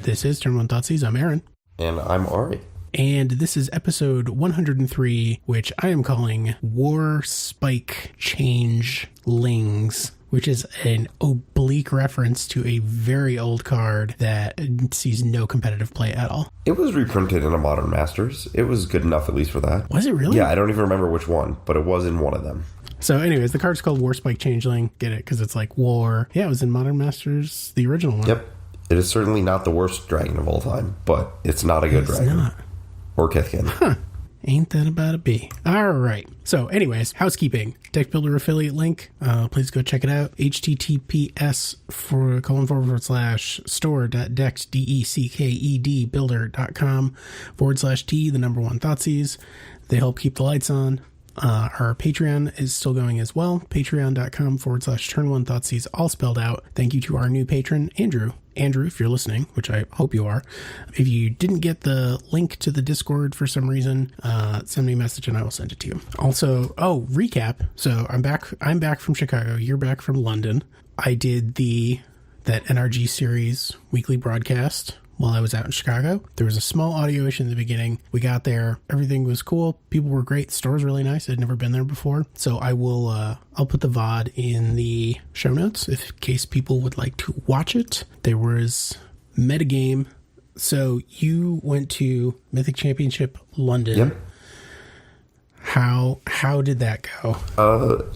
This is Turn 1 Thoughtseize. I'm Aaron. And I'm Ari. And this is episode 103, which I am calling War Spike Change-lings, which is an oblique reference to a very old card that sees no competitive play at all. It was reprinted in a Modern Masters. It was good enough, at least for that. Was it really? Yeah, I don't even remember which one, but it was in one of them. So anyways, the card's called War Spike Changeling. Get it? Because it's like war. Yeah, it was in Modern Masters, the original one. Yep. It is certainly not the worst dragon of all time, but it's not a good dragon. It's not. Or Kithkin. Huh. Ain't that about a bee? All right. So anyways, housekeeping. Deck Builder affiliate link. Please go check it out. https://store.decked builder.com/T1Thoughtseize. They help keep the lights on. Our Patreon is still going as well. Patreon.com/Turn1Thoughtseize, all spelled out. Thank you to our new patron, Andrew. Andrew, if you're listening, which I hope you are. If you didn't get the link to the Discord for some reason, send me a message and I will send it to you. Also, recap. So I'm back from Chicago. You're back from London. I did that NRG series weekly broadcast while I was out in Chicago. There was a small audio issue in the beginning. We got there. Everything was cool. People were great. The store was really nice. I'd never been there before. So I'll put the VOD in the show notes in case people would like to watch it. There was metagame. So you went to Mythic Championship London. Yep. How did that go?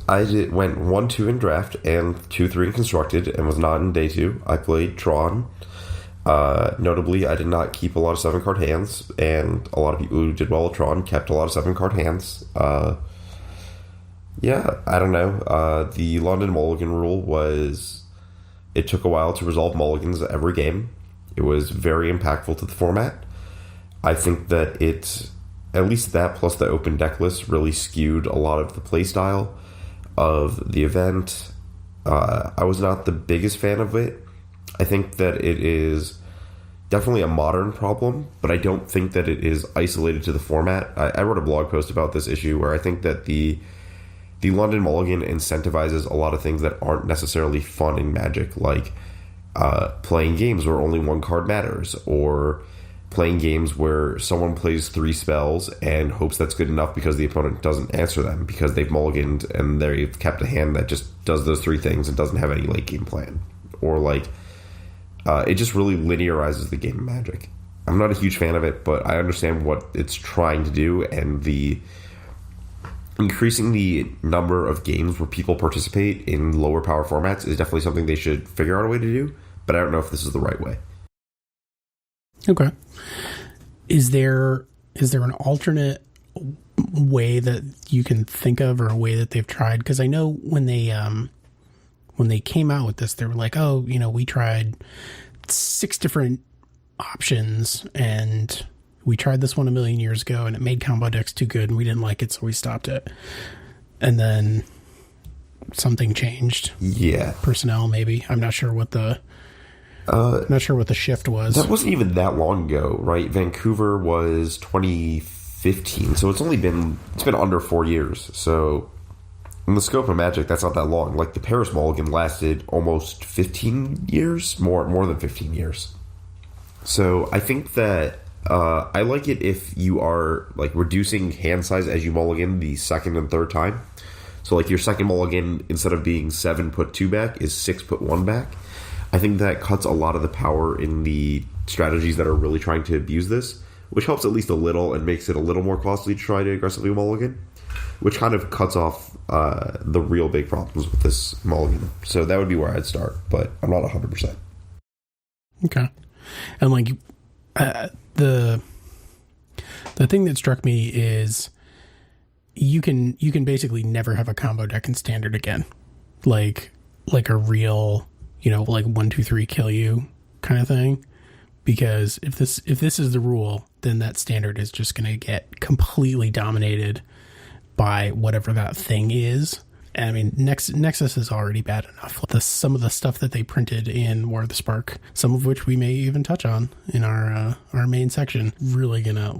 I went 1-2 in draft and 2-3 in constructed and was not in day 2. I played Tron. Notably, I did not keep a lot of 7-card hands, and a lot of people who did well with Tron kept a lot of 7-card hands. Yeah, I don't know. The London Mulligan rule was, it took a while to resolve mulligans every game. It was very impactful to the format. I think that at least that plus the open deck list really skewed a lot of the playstyle of the event. I was not the biggest fan of it. I think that it is definitely a modern problem, but I don't think that it is isolated to the format. I wrote a blog post about this issue where I think that the London Mulligan incentivizes a lot of things that aren't necessarily fun in Magic, like playing games where only one card matters, or playing games where someone plays 3 spells and hopes that's good enough because the opponent doesn't answer them because they've mulliganed and they've kept a hand that just does those 3 things and doesn't have any late game plan. Or it just really linearizes the game of Magic. I'm not a huge fan of it, but I understand what it's trying to do, and increasing the number of games where people participate in lower power formats is definitely something they should figure out a way to do, but I don't know if this is the right way. Okay. Is there an alternate way that you can think of, or a way that they've tried? Because I know when they came out with this, they were like, we tried 6 different options, and we tried this one a million years ago, and it made combo decks too good, and we didn't like it, so we stopped it. And then something changed. Yeah. Personnel, maybe. I'm not sure what the shift was. That wasn't even that long ago, right? Vancouver was 2015, so it's been under 4 years. So in the scope of Magic, that's not that long. Like the Paris Mulligan lasted almost 15 years, more than 15 years. So I think that I like it if you are like reducing hand size as you mulligan the second and third time. So like your second mulligan, instead of being 7, put 2 back, is 6, put 1 back. I think that cuts a lot of the power in the strategies that are really trying to abuse this, which helps at least a little and makes it a little more costly to try to aggressively mulligan, which kind of cuts off the real big problems with this mulligan. So that would be where I'd start, but I'm not 100%. Okay. And like the thing that struck me is you can basically never have a combo deck in standard again. Like a real, like 1, 2, 3 kill you kind of thing. Because if this is the rule, then that standard is just going to get completely dominated by whatever that thing is. I mean, Nexus is already bad enough. Some of the stuff that they printed in War of the Spark, some of which we may even touch on in our main section, really gonna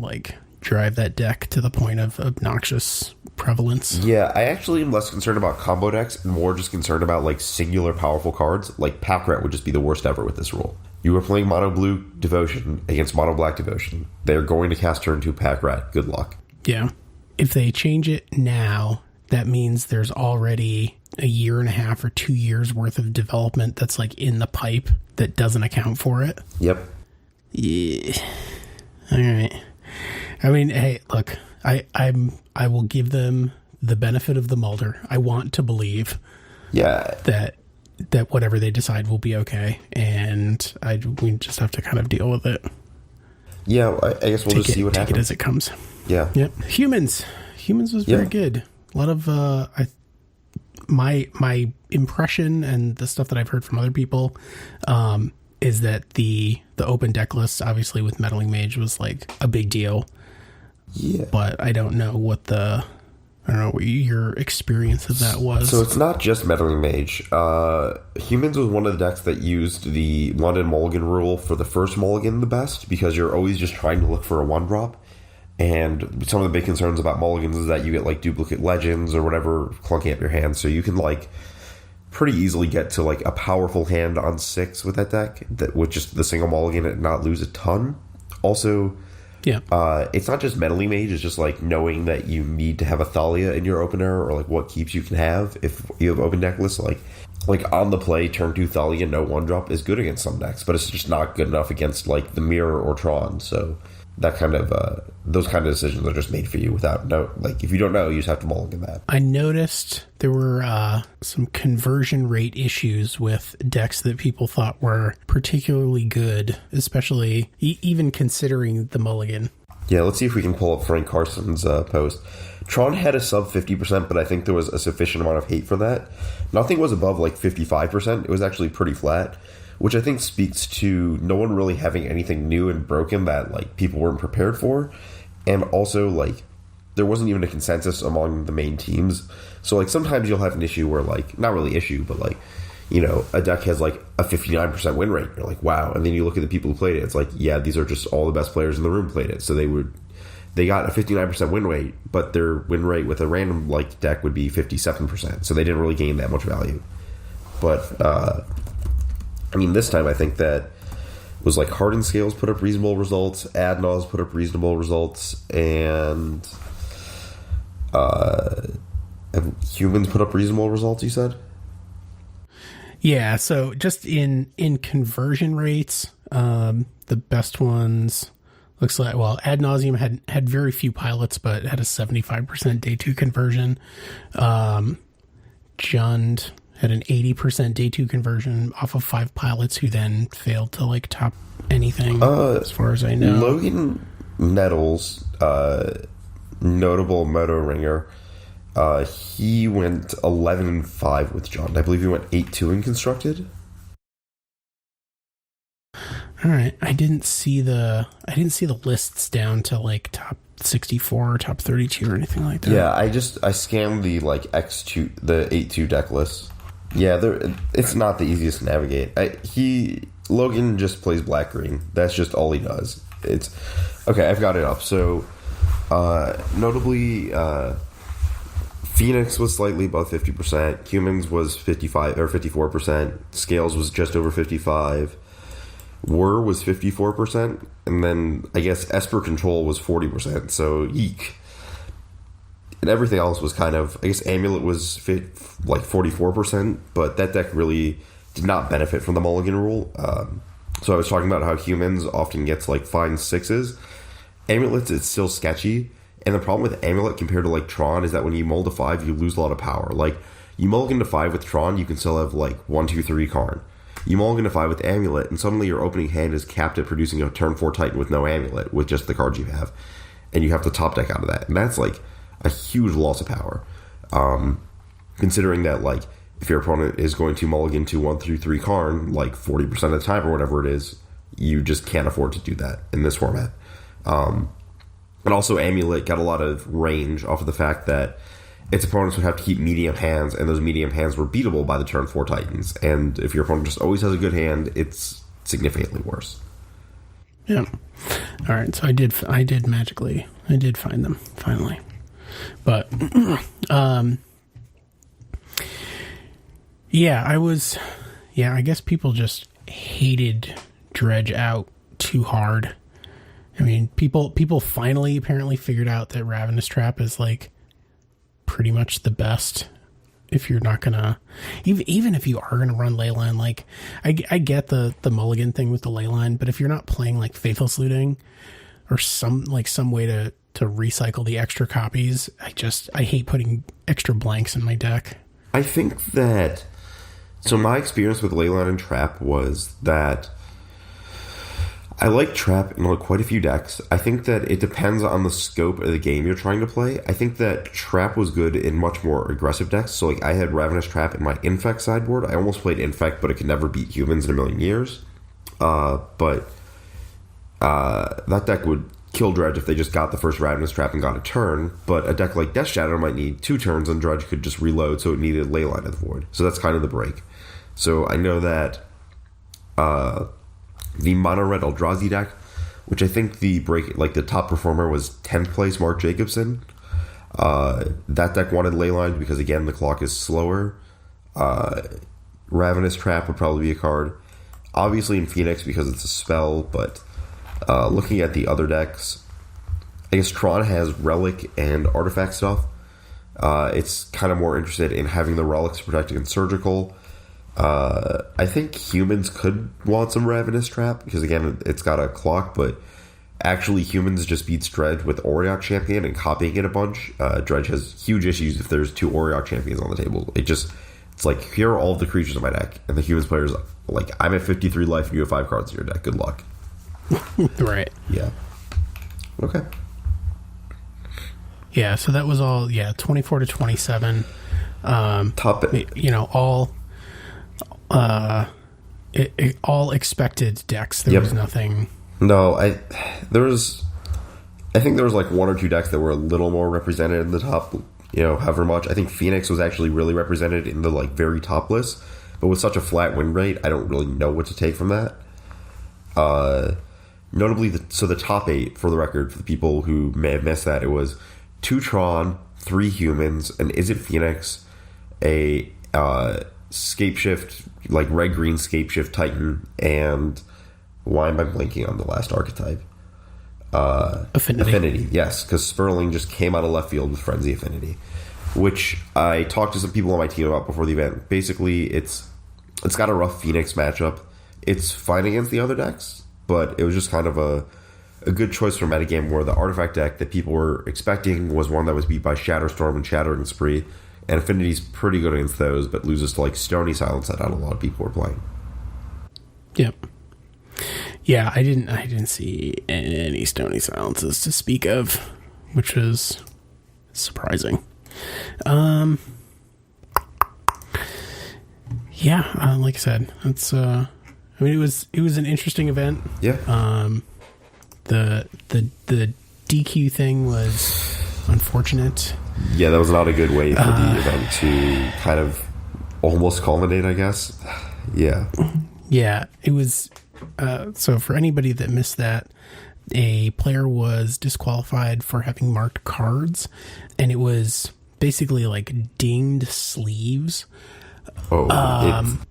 drive that deck to the point of obnoxious prevalence. Yeah, I actually am less concerned about combo decks and more just concerned about singular powerful cards. Like Pack Rat would just be the worst ever with this rule. You are playing Mono Blue Devotion against Mono Black Devotion. They're going to cast turn 2 Pack Rat. Good luck. Yeah. If they change it now, that means there's already a year and a half or 2 years worth of development that's like in the pipe that doesn't account for it. Yep. Yeah. All right. I mean, hey, look, I will give them the benefit of the Mulder. I want to believe that whatever they decide will be okay, and we just have to kind of deal with it. Yeah, I guess we'll just see what happens. Take it as it comes. Yeah. Yep. Humans was very good. A lot of my impression and the stuff that I've heard from other people is that the open deck list, obviously with Meddling Mage, was like a big deal. Yeah. But I don't know what your experience of that was. So it's not just Meddling Mage. Humans was one of the decks that used the London Mulligan rule for the first Mulligan the best, because you're always just trying to look for a 1-drop. And some of the big concerns about Mulligans is that you get like duplicate legends or whatever clunking up your hand. So you can like pretty easily get to like a powerful hand on 6 with that deck with just the single Mulligan and not lose a ton. Also, it's not just Meddling Mage, it's just like knowing that you need to have a Thalia in your opener, or like what keeps you can have if you have open deck lists. Like on the play, turn 2 Thalia, no 1-drop is good against some decks, but it's just not good enough against like the Mirror or Tron. So that kind of those kind of decisions are just made for you without if you don't know, you just have to mulligan that. I noticed there were some conversion rate issues with decks that people thought were particularly good, especially even considering the mulligan. Yeah, let's see if we can pull up Frank Carson's post. Tron had a sub 50%, but I think there was a sufficient amount of hate for that. Nothing was above like 55%. It was actually pretty flat, which I think speaks to no one really having anything new and broken that like people weren't prepared for. And also like there wasn't even a consensus among the main teams. So like sometimes you'll have an issue where like, not really issue, but like, you know, a deck has like a 59% win rate. You're like, wow. And then you look at the people who played it. It's like, yeah, these are just all the best players in the room played it. So they got a 59% win rate, but their win rate with a random like deck would be 57%. So they didn't really gain that much value. But, I mean, this time I think that was like Hardened Scales put up reasonable results, Adnaz put up reasonable results, and Humans put up reasonable results, you said? Yeah, so just in conversion rates, the best ones looks like, well, Ad Nauseam had very few pilots, but had a 75% day 2 conversion. Jund had an 80% day 2 conversion off of 5 pilots, who then failed to like top anything, as far as I know. Logan Nettles, notable Moto Ringer, he went 11-5 with Jund. I believe he went 8-2 in Constructed. All right, I didn't see the lists down to like top 64 or top 32 or anything like that. Yeah, I scanned the like X2, the 8-2 deck list. Yeah, it's not the easiest to navigate. Logan just plays black green. That's just all he does. It's okay. I've got it up. So, notably, Phoenix was slightly above 50%. Humans was 55 or 54%. Scales was just over 55. Whir was 54%, and then I guess Esper Control was 40%. So eek. And everything else was kind of, I guess Amulet was like 44%, but that deck really did not benefit from the Mulligan rule. So I was talking about how Humans often gets like fine 6s. Amulets, it's still sketchy. And the problem with Amulet compared to like Tron is that when you mull to 5, you lose a lot of power. Like, you mulligan to 5 with Tron, you can still have like 1, 2, 3 Karn. You mulligan to 5 with Amulet, and suddenly your opening hand is capped at producing a turn 4 Titan with no Amulet, with just the cards you have. And you have to top deck out of that. And that's like a huge loss of power. Considering that, like, if your opponent is going to mulligan to 1 through 3 Karn, like 40% of the time or whatever it is, you just can't afford to do that in this format. And also Amulet got a lot of range off of the fact that its opponents would have to keep medium hands, and those medium hands were beatable by the turn 4 Titans. And if your opponent just always has a good hand, it's significantly worse. Yeah. All right. So I did find them finally. But, I guess people just hated dredge out too hard. I mean, people finally apparently figured out that Ravenous Trap is like pretty much the best if you're not gonna, even if you are gonna run Leyline. Like I get the mulligan thing with the Leyline, but if you're not playing like Faithless Looting or some way to recycle the extra copies, I hate putting extra blanks in my deck. I think that, so my experience with Leyline and Trap was that I like Trap in like quite a few decks. I think that it depends on the scope of the game you're trying to play. I think that Trap was good in much more aggressive decks. So like I had Ravenous Trap in my Infect sideboard. I almost played Infect, but it could never beat humans in a million years. But that deck would kill Dredge if they just got the first Ravenous Trap and got a turn. But a deck like Death Shadow might need 2 turns, and Dredge could just reload, so it needed Leyline of the Void. So that's kind of the break. So I know that the mono red Eldrazi deck, which I think the top performer was 10th place Mark Jacobson. That deck wanted Leyline because, again, the clock is slower. Ravenous Trap would probably be a card. Obviously in Phoenix because it's a spell, but looking at the other decks, I guess Tron has Relic and Artifact stuff. It's kind of more interested in having the Relics protect against Surgical. I think humans could want some Ravenous Trap because, again, it's got a clock, but actually humans just beats Dredge with Auriok Champion and copying it a bunch. Dredge has huge issues if there's 2 Auriok Champions on the table. It's like, here are all of the creatures in my deck, and the humans players like, I'm at 53 life and you have 5 cards in your deck. Good luck. Right. Yeah. Okay. Yeah, so that was all, 24 to 27. Top it. All expected decks. There was nothing. No, I think there was like 1 or 2 decks that were a little more represented in the top, however much. I think Phoenix was actually really represented in the like very top list, but with such a flat win rate, I don't really know what to take from that. Notably, the top 8, for the record, for the people who may have missed that, it was 2 Tron, 3 humans, an Is It Phoenix, a Scapeshift, like red-green Scapeshift Titan, and why am I blanking on the last archetype? Affinity, yes, because Sperling just came out of left field with Frenzy Affinity, which I talked to some people on my team about before the event. Basically, it's got a rough Phoenix matchup. It's fine against the other decks, but it was just kind of a good choice for metagame, where the artifact deck that people were expecting was one that was beat by Shatterstorm and Shattering Spree, and Affinity's pretty good against those, but loses to like Stony Silence that not a lot of people were playing. Yep. Yeah, I didn't see any Stony Silences to speak of, which was surprising. Like I said, it's it was an interesting event. Yeah. The DQ thing was unfortunate. Yeah, that was not a good way for the event to kind of almost culminate, I guess. Yeah. Yeah, it was. So for anybody that missed that, a player was disqualified for having marked cards, and it was basically like dinged sleeves. Oh, have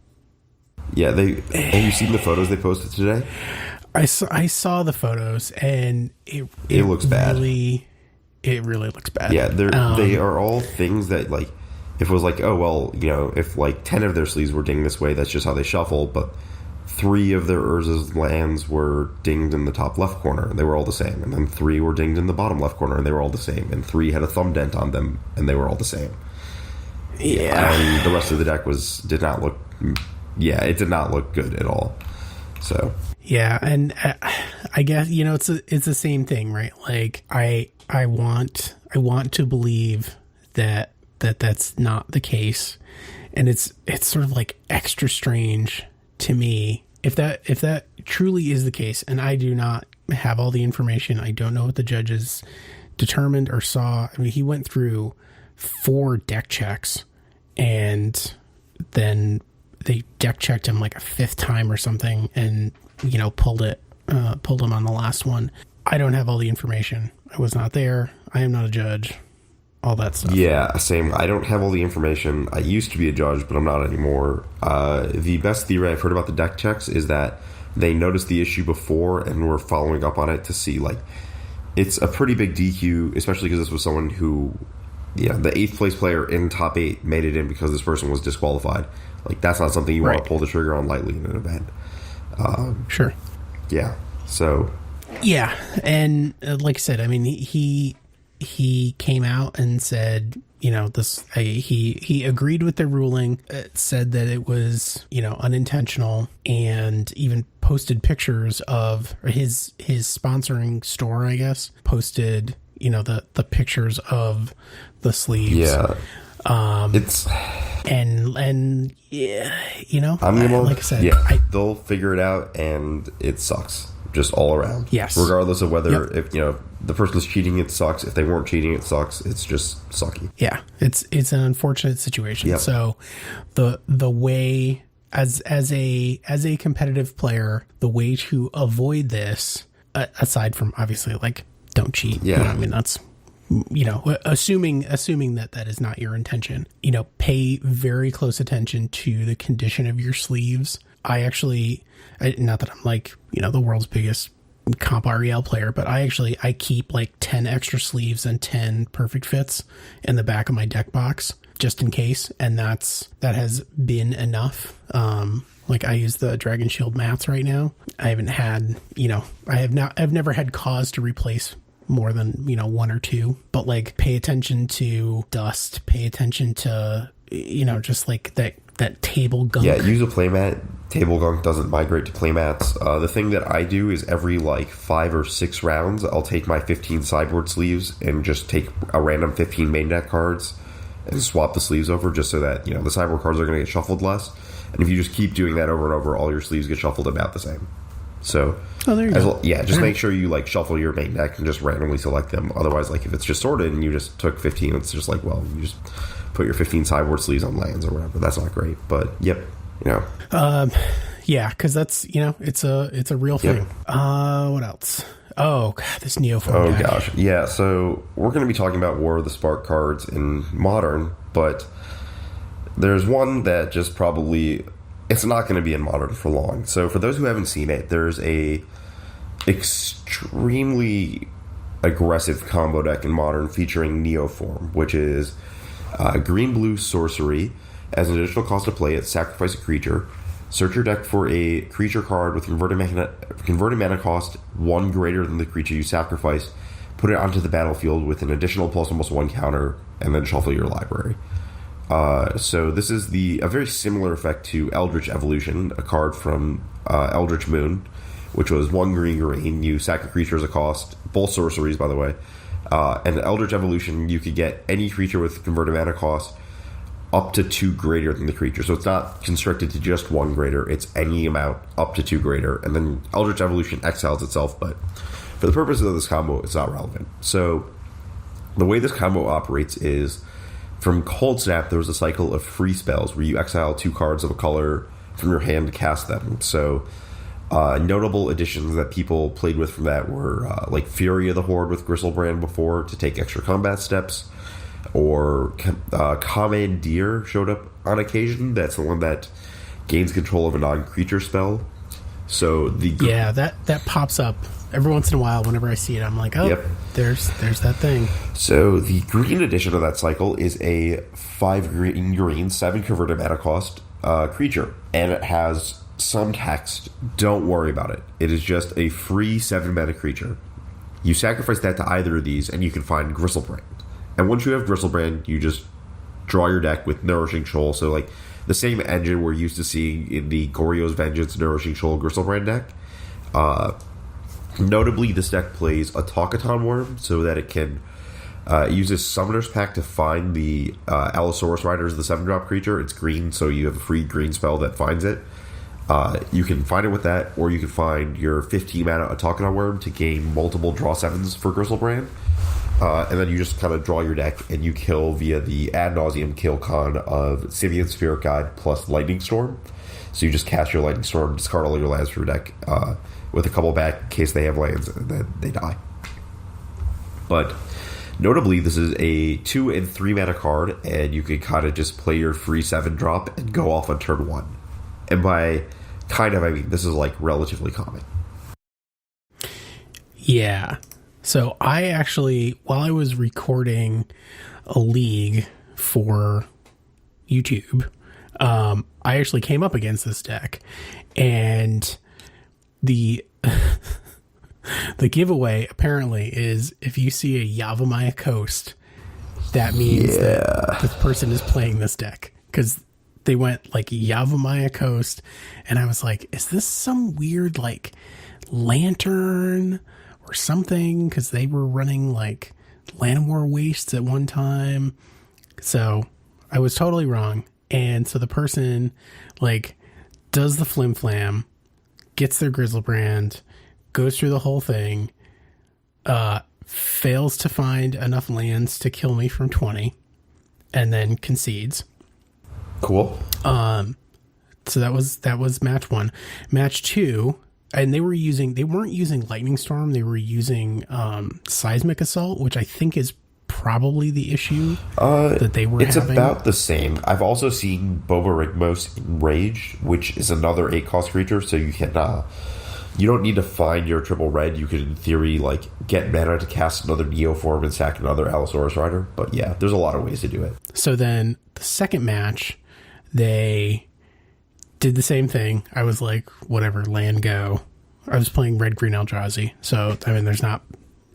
you seen the photos they posted today? I saw the photos, and it looks bad. It really looks bad. Yeah, they are all things that, like, if it was like, oh, well, if like 10 of their sleeves were dinged this way, that's just how they shuffle, but 3 of their Urza's lands were dinged in the top left corner, and they were all the same, and then 3 were dinged in the bottom left corner, and they were all the same, and 3 had a thumb dent on them, and they were all the same. Yeah. And the rest of the deck did not look good at all. So yeah, and I guess it's the same thing, right? Like I want to believe that that's not the case, and it's sort of like extra strange to me if that truly is the case, and I do not have all the information. I don't know what the judges determined or saw. I mean, he went through 4 deck checks, and then they deck checked him like a 5th time or something, and pulled him on the last one. I don't have all the information. I was not there. I am not a judge. All that stuff. Yeah, same. I don't have all the information. I used to be a judge, but I'm not anymore. The best theory I've heard about the deck checks is that they noticed the issue before and were following up on it to see, like, it's a pretty big DQ, especially because this was someone who, the 8th place player in top 8 made it in because this person was disqualified. Like, that's not something you want to pull the trigger on lightly in an event. Sure. Yeah. So. Yeah, and like I said, I mean, he came out and said, he agreed with the ruling. It said that it was, unintentional, and even posted pictures of his sponsoring store, I guess, posted, the pictures of the sleeves. Yeah. It's and yeah, I'm gonna, like I said, they'll figure it out, and it sucks just all around. Yes, regardless of whether if the person's cheating, it sucks. If they weren't cheating, it sucks. It's just sucky. Yeah, it's an unfortunate situation. Yep. So the way as a competitive player, the way to avoid this, aside from obviously like don't cheat. Yeah, I mean that's. Assuming that is not your intention, pay very close attention to the condition of your sleeves. Not that I'm like, the world's biggest comp REL player, but I keep like 10 extra sleeves and 10 perfect fits in the back of my deck box just in case. And that has been enough. Like I use the Dragon Shield mats right now. I haven't had, I've never had cause to replace more than, one or two, but like pay attention to dust, pay attention to, just like that table gunk. Yeah, use a playmat. Table gunk doesn't migrate to playmats. The thing that I do is every like 5 or 6 rounds, I'll take my 15 sideboard sleeves and just take a random 15 main deck cards and swap the sleeves over just so that, the sideboard cards are going to get shuffled less. And if you just keep doing that over and over, all your sleeves get shuffled about the same. So, there you go. Just make sure you like shuffle your main deck and just randomly select them. Otherwise, like if it's just sorted and you just took 15, it's just like, well, you just put your 15 sideboard sleeves on lands or whatever. That's not great, but yep, yeah, because that's it's a real thing. What else? Oh God, this Neoform. Oh guy. gosh, yeah. So we're going to be talking about War of the Spark cards in Modern, but there's one that just probably. It's not going to be in Modern for long. So for those who haven't seen it, there's a extremely aggressive combo deck in Modern featuring Neoform, which is green-blue sorcery. As an additional cost to play it, sacrifice a creature. Search your deck for a creature card with converted mana cost 1 greater than the creature you sacrificed. Put it onto the battlefield with an additional +1/+1 counter, and then shuffle your library. So this is a very similar effect to Eldritch Evolution, a card from Eldritch Moon, which was 1 green. You sack a creature as a cost, both sorceries, by the way. And Eldritch Evolution, you could get any creature with converted mana cost up to 2 greater than the creature. So it's not constricted to just 1 greater, it's any amount up to 2 greater. And then Eldritch Evolution exiles itself, but for the purposes of this combo, it's not relevant. So the way this combo operates is, from Cold Snap, there was a cycle of free spells where you exile 2 cards of a color from your hand to cast them. So notable additions that people played with from that were like Fury of the Horde with Gristlebrand before to take extra combat steps, or Commandeer showed up on occasion. That's the one that gains control of a non-creature spell. So that pops up every once in a while. Whenever I see it, I'm like, oh, yep. There's that thing. So the green edition of that cycle is a 5 green, 7 converted mana cost creature, and it has some text. Don't worry about it. It is just a free 7 mana creature. You sacrifice that to either of these, and you can find Gristlebrand. And once you have Gristlebrand, you just draw your deck with Nourishing Shoal. So like the same engine we're used to seeing in the Goryo's Vengeance, Nourishing Shoal, Gristlebrand deck. Notably, this deck plays a Talkaton Worm so that it can use this Summoner's Pact to find the Allosaurus Riders, the 7-drop creature. It's green, so you have a free green spell that finds it. You can find it with that, or you can find your 15 mana Talkaton Worm to gain multiple draw 7s for Gristlebrand. And then you just kind of draw your deck and you kill via the ad nauseum kill con of Sivian Spirit Guide plus Lightning Storm. So you just cast your Lightning Storm, discard all your lands from your deck with a couple back in case they have lands, and then they die. But notably, this is a 2 and 3 mana card, and you can kind of just play your free 7-drop and go off on turn 1. And by kind of, I mean, this is like relatively common. Yeah. So I actually, while I was recording a league for YouTube, I actually came up against this deck, and the the giveaway apparently is if you see a Yavimaya Coast, that means that this person is playing this deck, because they went like Yavimaya Coast, and I was like, is this some weird like lantern or something? Because they were running like Llanowar Wastes at one time. So I was totally wrong. And so the person like does the flim flam, gets their Grizzlebrand, goes through the whole thing, fails to find enough lands to kill me from 20, and then concedes. Cool. So that was match 1. Match 2, and they weren't using Lightning Storm, they were using Seismic Assault, which I think is probably the issue that they were having. It's about the same. I've also seen Boba Rigmos Enrage, which is another 8-cost creature, so you can you don't need to find your triple red. You could, in theory, like get mana to cast another Neoform and sack another Allosaurus Rider. But yeah, there's a lot of ways to do it. So then the second match, they did the same thing. I was like, whatever, land go. I was playing red green Eldrazi, so I mean,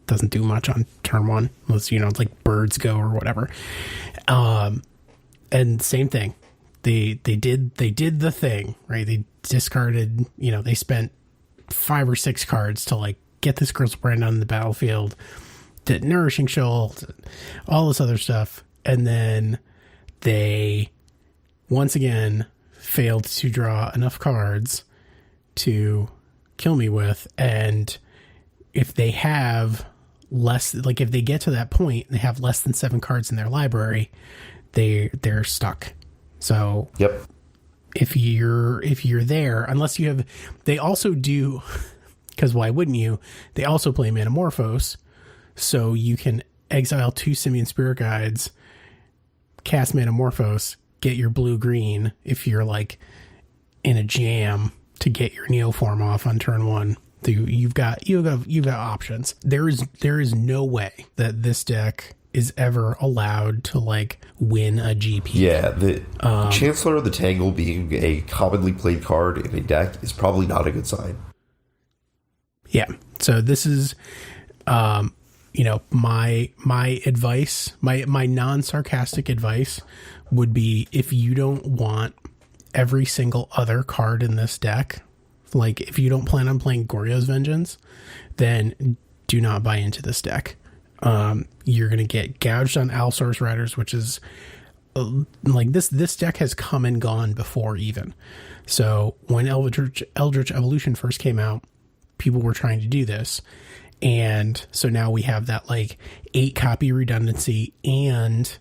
doesn't do much on turn 1 unless it's like birds go or whatever. And same thing, they did the thing, right? They discarded, they spent 5 or 6 cards to like get this Grizzlebrand on the battlefield, did Nourishing Shoal, all this other stuff, and then they once again failed to draw enough cards to kill me with. And if they have less, like if they get to that point, they have less than 7 cards in their library, they're stuck. So yep. If you're there, unless you have, they also do, because why wouldn't you? They also play Manamorphose, so you can exile 2 Simian Spirit Guides, cast Manamorphose, get your blue-green if you're like in a jam to get your Neoform off on turn 1. You've got options. There is no way that this deck is ever allowed to like win a GP. Yeah, the Chancellor of the Tangle being a commonly played card in a deck is probably not a good sign. Yeah. So this is my advice, my non-sarcastic advice would be, if you don't want every single other card in this deck, like if you don't plan on playing Goryo's Vengeance, then do not buy into this deck. You're going to get gouged on Allosaurus Riders, which is like this deck has come and gone before even. So when Eldritch Evolution first came out, people were trying to do this. And so now we have that like 8 copy redundancy, and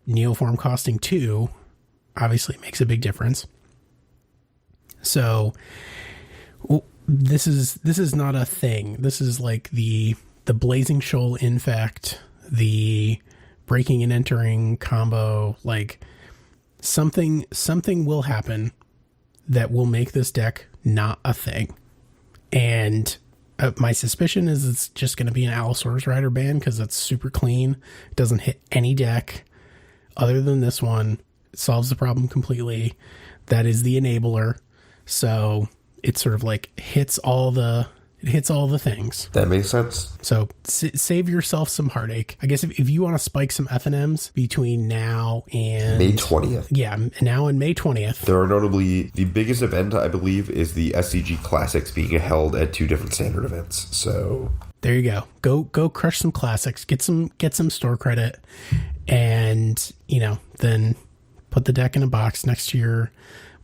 Neoform costing 2 obviously makes a big difference. So this is not a thing. This is like the Blazing Shoal Infect, the Breaking and Entering combo. Like something will happen that will make this deck not a thing. And my suspicion is it's just going to be an Allosaurus Rider ban, because it's super clean. It doesn't hit any deck other than this one. It solves the problem completely. That is the enabler. So it sort of like hits all the things. That makes sense. So save yourself some heartache. I guess if you want to spike some FNMs between now and May 20th. Yeah, now and May 20th. There are notably, the biggest event, I believe, is the SCG Classics being held at 2 different standard events. So there you go. Go crush some classics. Get some store credit, and then put the deck in a box next to your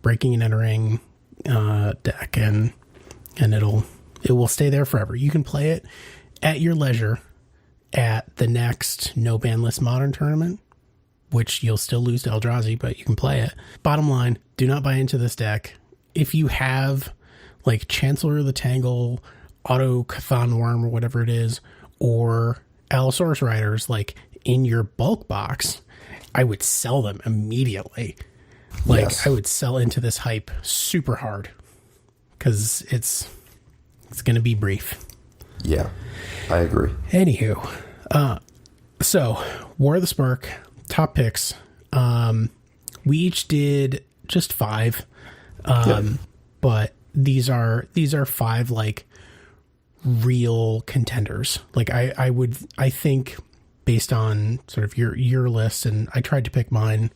Breaking and Entering deck, and it will stay there forever. You can play it at your leisure at the next No Ban List Modern tournament, which you'll still lose to Eldrazi, but you can play it. Bottom line, do not buy into this deck. If you have like Chancellor of the Tangle, Auto Chthon Worm, or whatever it is, or Allosaurus Riders like in your bulk box, I would sell them immediately. Like, yes. I would sell into this hype super hard. because it's going to be brief. Yeah, I agree. Anywho, so War of the Spark, top picks. We each did just 5, but these are 5 like real contenders. Like I think based on sort of your list, and I tried to pick mine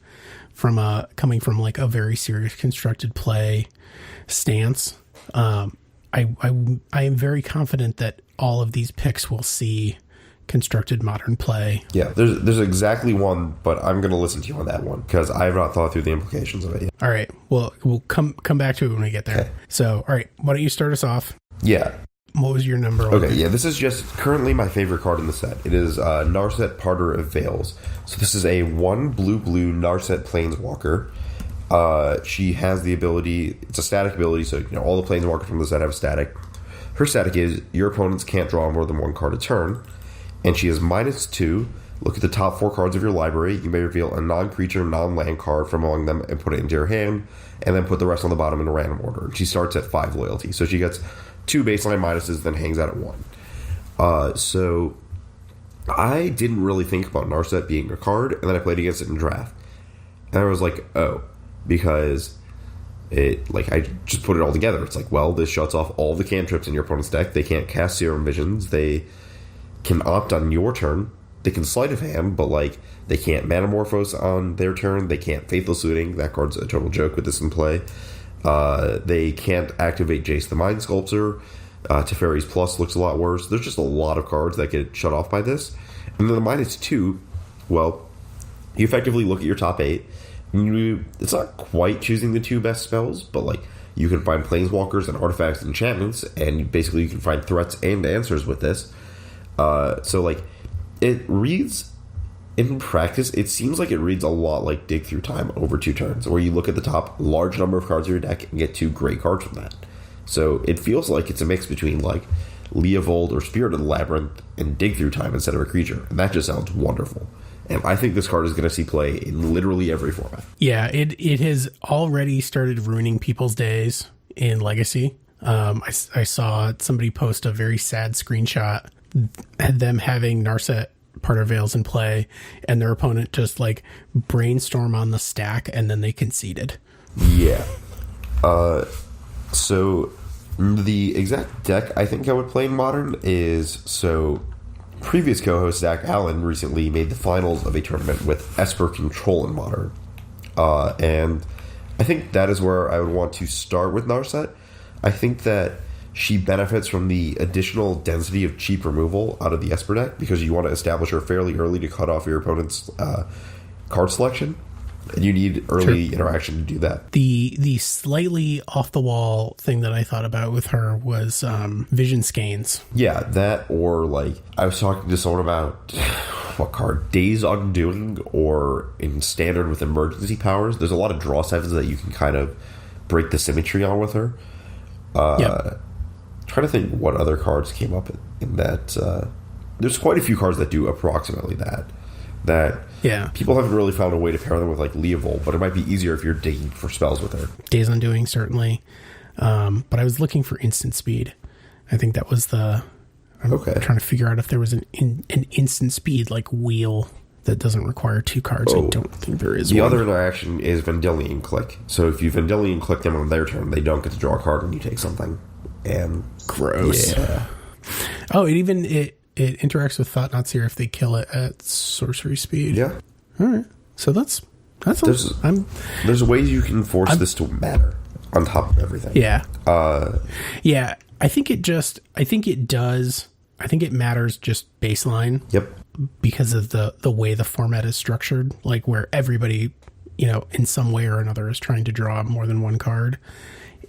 from coming from like a very serious constructed play stance. I am very confident that all of these picks will see constructed modern play. Yeah, there's exactly one, but I'm going to listen to you on that one because I have not thought through the implications of it yet. All right. Well, we'll come back to it when we get there. Okay. So, all right. Why don't you start us off? Yeah. What was your number? Okay, yeah, this is just currently my favorite card in the set. It is Narset, Parter of Veils. So this is a 1 blue Narset Planeswalker. She has the ability, it's a static ability, so all the Planeswalkers from the set have static. Her static is, your opponents can't draw more than 1 card a turn. And she is -2. Look at the top 4 cards of your library. You may reveal a non-creature, non-land card from among them and put it into your hand, and then put the rest on the bottom in a random order. She starts at 5 loyalty. So she gets 2 baseline minuses, then hangs out at 1. So I didn't really think about Narset being a card, and then I played against it in draft. And I was like, oh, because it, like, I just put it all together. It's like, well, this shuts off all the cantrips in your opponent's deck. They can't cast Serum Visions. They can opt on your turn. They can Sleight of Hand, but like they can't Manamorphose on their turn. They can't Faithless Looting. That card's a total joke with this in play. They can't activate Jace the Mind Sculptor. Teferi's Plus looks a lot worse. There's just a lot of cards that get shut off by this. And then the -2, well, you effectively look at your top 8. And it's not quite choosing the 2 best spells, but like you can find Planeswalkers and Artifacts and Enchantments, and basically you can find threats and answers with this. So like it reads, in practice, it seems like it reads a lot like Dig Through Time over 2 turns, where you look at the top large number of cards of your deck and get 2 great cards from that. So it feels like it's a mix between like Leovold or Spirit of the Labyrinth and Dig Through Time instead of a creature, and that just sounds wonderful. And I think this card is going to see play in literally every format. Yeah, it has already started ruining people's days in Legacy. I saw somebody post a very sad screenshot, them having Narset Part of Veils in play, and their opponent just like brainstorm on the stack, and then they conceded. Yeah. So the exact deck I think I would play in Modern is, so previous co-host Zach Allen recently made the finals of a tournament with Esper Control in Modern. And I think that is where I would want to start with Narset. I think that she benefits from the additional density of cheap removal out of the Esper deck, because you want to establish her fairly early to cut off your opponent's card selection. And you need early interaction to do that. The slightly off the wall thing that I thought about with her was Vision Skeins. Yeah, that, or like I was talking to someone about what card? Days Undoing, or in standard with emergency powers. There's a lot of draw 7s that you can kind of break the symmetry on with her. Trying to think what other cards came up in that. There's quite a few cards that do approximately that. People haven't really found a way to pair them with like Leovold, but it might be easier if you're digging for spells with her. Days Undoing, certainly. But I was looking for instant speed. I think that was I'm trying to figure out if there was an instant speed like wheel that doesn't require 2 cards. I don't think there is. The other interaction is Vendilion Click. So if you Vendilion Click them on their turn, they don't get to draw a card when you take something. And gross. Yeah. Oh, it interacts with Thought Not Seer if they kill it at sorcery speed. Yeah. All right. So that's there's ways you can force this to matter on top of everything. Yeah. Yeah. I think it does. I think it matters just baseline. Yep. Because of the way the format is structured, like where everybody, in some way or another is trying to draw more than 1 card,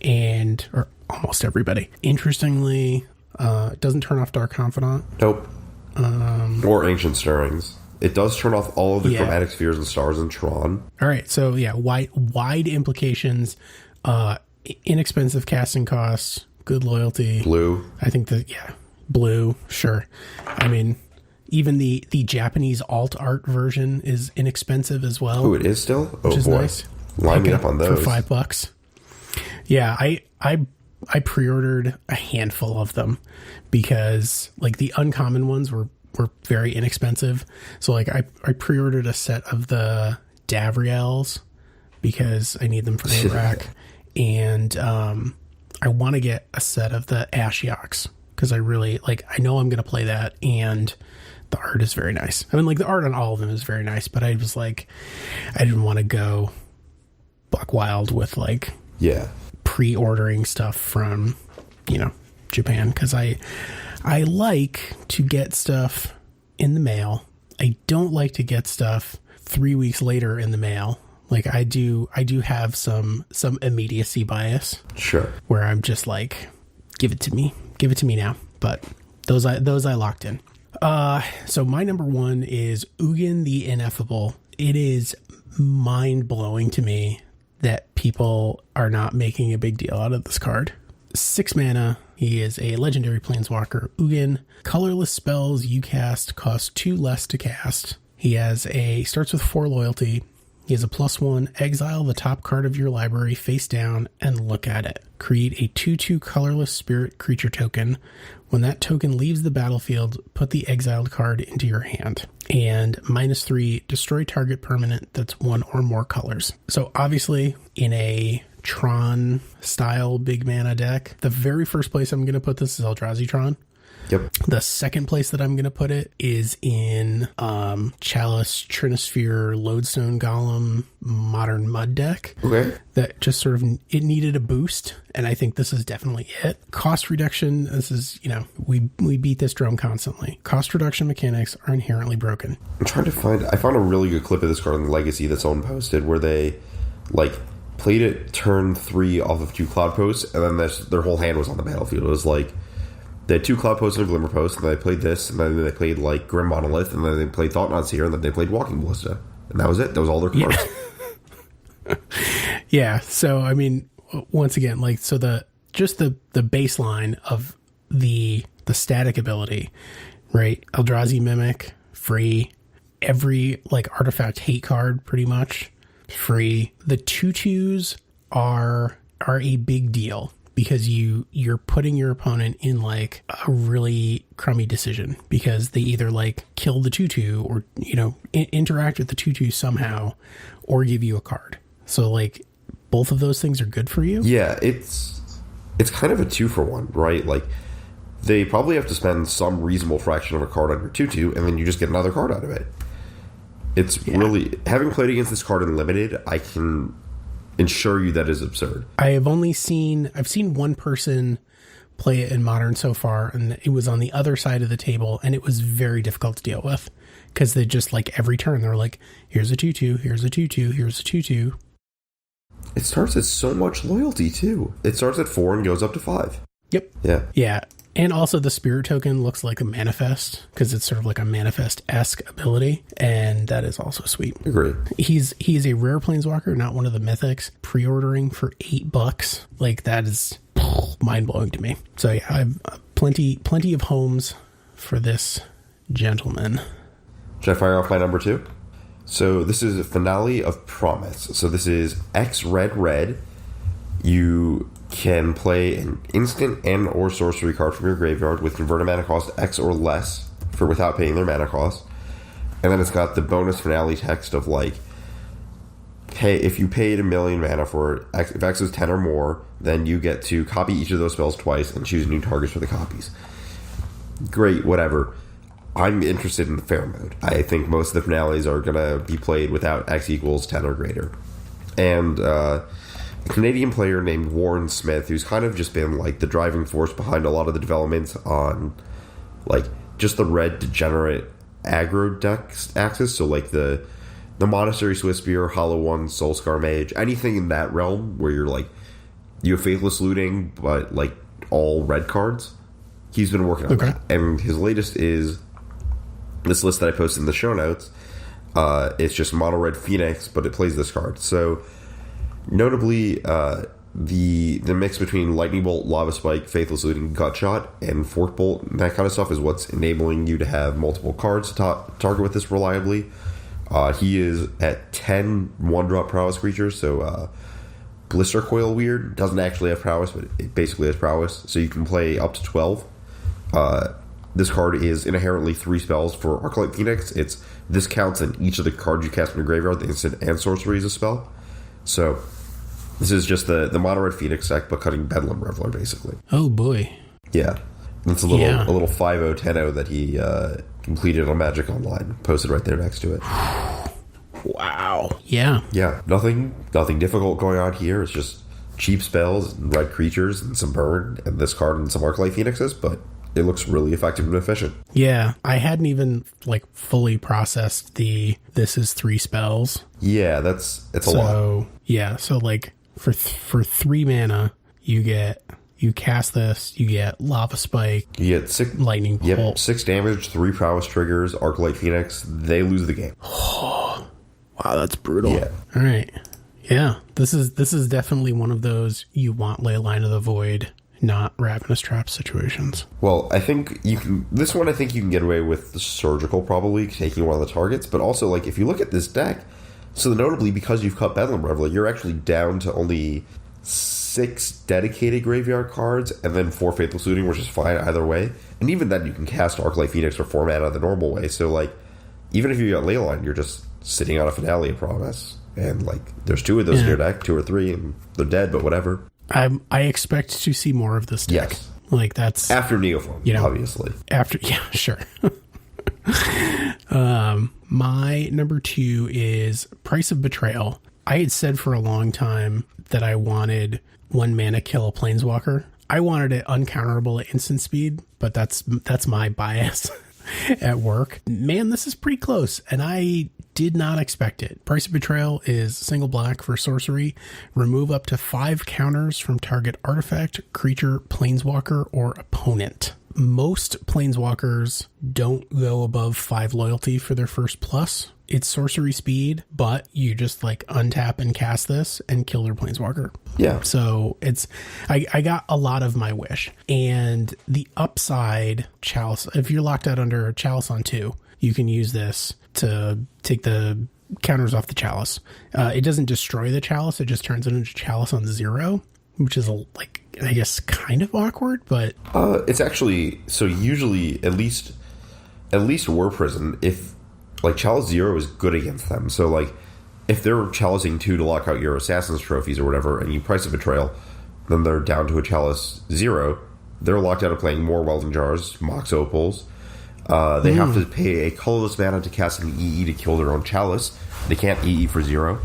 or almost everybody. Interestingly, it doesn't turn off Dark Confidant. Nope. Or Ancient Stirrings. It does turn off all of the Chromatic Spheres and Stars in Tron. All right, so yeah, wide implications, inexpensive casting costs, good loyalty. Blue. I think blue, sure. I mean, even the Japanese alt art version is inexpensive as well. Oh, it is still? Which is boy. Nice. Line me up on those. For $5. Yeah, I pre-ordered a handful of them because like the uncommon ones were very inexpensive. So like I pre-ordered a set of the Davriels because I need them for Iraq. And I want to get a set of the Ashioks because I really like, I know I'm going to play that, and the art is very nice. I mean, like the art on all of them is very nice, but I was like, I didn't want to go buck wild with like pre-ordering stuff from, you know, Japan, because I like to get stuff in the mail. I don't like to get stuff 3 weeks later in the mail. Like I do have some immediacy bias. Sure. Where I'm just like, give it to me now. But those I locked in. So my number one is Ugin the Ineffable. It is mind blowing to me that people are not making a big deal out of this card. 6 mana. He is a legendary planeswalker. Ugin. Colorless spells you cast cost 2 less to cast. He starts with 4 loyalty. He has a +1, exile the top card of your library face down and look at it. Create a 2/2 colorless spirit creature token. When that token leaves the battlefield, put the exiled card into your hand. And -3, destroy target permanent that's 1 or more colors. So obviously, in a Tron style big mana deck, the very first place I'm going to put this is Eldrazi Tron. Yep. The second place that I'm going to put it is in Chalice, Trinisphere, Lodestone Golem, Modern Mud deck. Okay. That just sort of, it needed a boost, and I think this is definitely it. Cost reduction, this is, you know, we beat this drum constantly. Cost reduction mechanics are inherently broken. I'm trying to I found a really good clip of this card on Legacy that someone posted where they, like, played it turn 3 off of 2 Cloud Posts, and then their whole hand was on the battlefield. It was like, they had 2 Cloud Posts and a Glimmer Post, and then they played this, and then they played, like, Grim Monolith, and then they played Thought-Knot Seer, and then they played Walking Ballista. And that was it. That was all their cards. Yeah. So, I mean, once again, like, so the baseline of the static ability, right? Eldrazi Mimic, free. Every, like, artifact hate card, pretty much, free. The 2/2s are a big deal, because you're putting your opponent in like a really crummy decision, because they either like kill the 2/2 or, you know, interact with the 2/2 somehow, or give you a card. So like both of those things are good for you. Yeah, it's kind of a 2-for-1, right? Like they probably have to spend some reasonable fraction of a card on your 2/2, and then you just get another card out of it. It's really, having played against this card in Limited, I can ensure you that is absurd. I've seen one person play it in Modern so far, and it was on the other side of the table, and it was very difficult to deal with, because they just, like, every turn they're like, here's a 2/2, here's a 2/2, here's a 2/2. It starts at so much loyalty too. It starts at 4 and goes up to 5. Yep. Yeah. And also the spirit token looks like a manifest, because it's sort of like a manifest-esque ability, and that is also sweet. Agree. He is a rare planeswalker, not one of the mythics. Pre-ordering for $8, like, that is mind-blowing to me. So yeah, I've plenty of homes for this gentleman. Should I fire off my number 2? So this is a Finale of Promise. So this is X red. You can play an instant and or sorcery card from your graveyard with converted mana cost X or less without paying their mana cost. And then it's got the bonus finale text of like, hey, if you paid 1 million mana for X, if X is 10 or more, then you get to copy each of those spells twice and choose new targets for the copies. Great, whatever. I'm interested in the fair mode. I think most of the finales are going to be played without X equals 10 or greater. And a Canadian player named Warren Smith, who's kind of just been like the driving force behind a lot of the development on like just the red degenerate aggro deck axis. So like the Monastery Swiftspear, Hollow One, Soulscar Mage, anything in that realm where you're like, you have Faithless Looting, but like all red cards. He's been working on that. And his latest is this list that I posted in the show notes. It's just Mono Red Phoenix, but it plays this card. So notably, the mix between Lightning Bolt, Lava Spike, Faithless Looting, Gutshot, and Fork Bolt, and that kind of stuff is what's enabling you to have multiple cards to target with this reliably. He is at 10 1-drop prowess creatures, so Blister Coil weird. Doesn't actually have prowess, but it basically has prowess. So you can play up to 12. This card is inherently 3 spells for Arclight Phoenix. This counts in each of the cards you cast from your graveyard. The instant and sorcery is a spell. So this is just the mono red Phoenix deck, but cutting Bedlam Reveler, basically. Oh, boy. Yeah. It's a little 5-0, 10-0 that he completed on Magic Online. Posted right there next to it. Wow. Yeah. Yeah. Nothing difficult going on here. It's just cheap spells and red creatures and some burn and this card and some Arclight Phoenixes, but it looks really effective and efficient. Yeah. I hadn't even fully processed this is 3 spells. Yeah, it's a lot. Yeah, so for 3 mana, you cast this, you get Lava Spike, You get 6 Lightning Bolt. Yep, 6 damage, 3 prowess triggers, Arclight Phoenix, they lose the game. Wow, that's brutal. Yeah. All right. Yeah, this is definitely one of those you want Leyline of the Void, not Ravenous Trap situations. Well, I think you can get away with the Surgical, probably taking one of the targets, but also if you look at this deck, so notably because you've cut Bedlam Reveler, you're actually down to only 6 dedicated graveyard cards and then 4 Faithless Looting, which is fine either way. And even then you can cast Arclight Phoenix for 4 mana the normal way. So even if you got Leyline, you're just sitting on a Finale of Promise. And there's 2 of those in your deck, 2 or 3, and they're dead, but whatever. I expect to see more of this deck. Yes. That's after Neoform, obviously. Sure. My number 2 is Price of Betrayal. I had said for a long time that I wanted 1 mana kill a Planeswalker. I wanted it uncounterable at instant speed, but that's my bias at work. Man, this is pretty close, and I did not expect it. Price of Betrayal is single black for sorcery. Remove up to 5 counters from target artifact, creature, Planeswalker, or opponent. Most Planeswalkers don't go above 5 loyalty for their first plus. It's sorcery speed, but you just untap and cast this and kill their Planeswalker. Yeah. So I got a lot of my wish. And the upside, Chalice, if you're locked out under Chalice on 2, you can use this to take the counters off the Chalice. It doesn't destroy the Chalice, it just turns it into Chalice on 0, which is I guess kind of awkward, but it's actually, so usually at least War Prison, if Chalice 0 is good against them. So if they're Chalicing 2 to lock out your Assassin's Trophies or whatever, and you Price of Betrayal, then they're down to a Chalice 0. They're locked out of playing more Welding Jars, Mox Opals. They have to pay a colorless mana to cast an EE to kill their own Chalice. They can't EE for 0.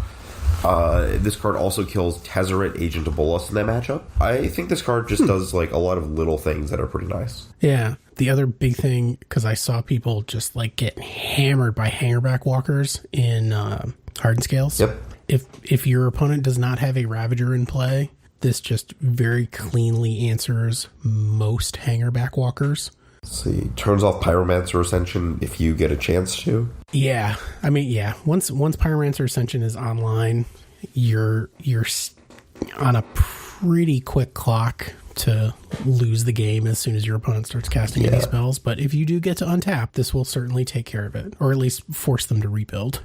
This card also kills Tezzeret, Agent of Bolas in that matchup. I think this card just does a lot of little things that are pretty nice. Yeah. The other big thing, because I saw people just get hammered by Hangerback Walkers in Hardened Scales. Yep. If your opponent does not have a Ravager in play, this just very cleanly answers most Hangerback Walkers. Let's see, turns off Pyromancer Ascension if you get a chance to. Yeah, I mean, yeah. Once Pyromancer Ascension is online, you're on a pretty quick clock to lose the game as soon as your opponent starts casting any spells. But if you do get to untap, this will certainly take care of it, or at least force them to rebuild.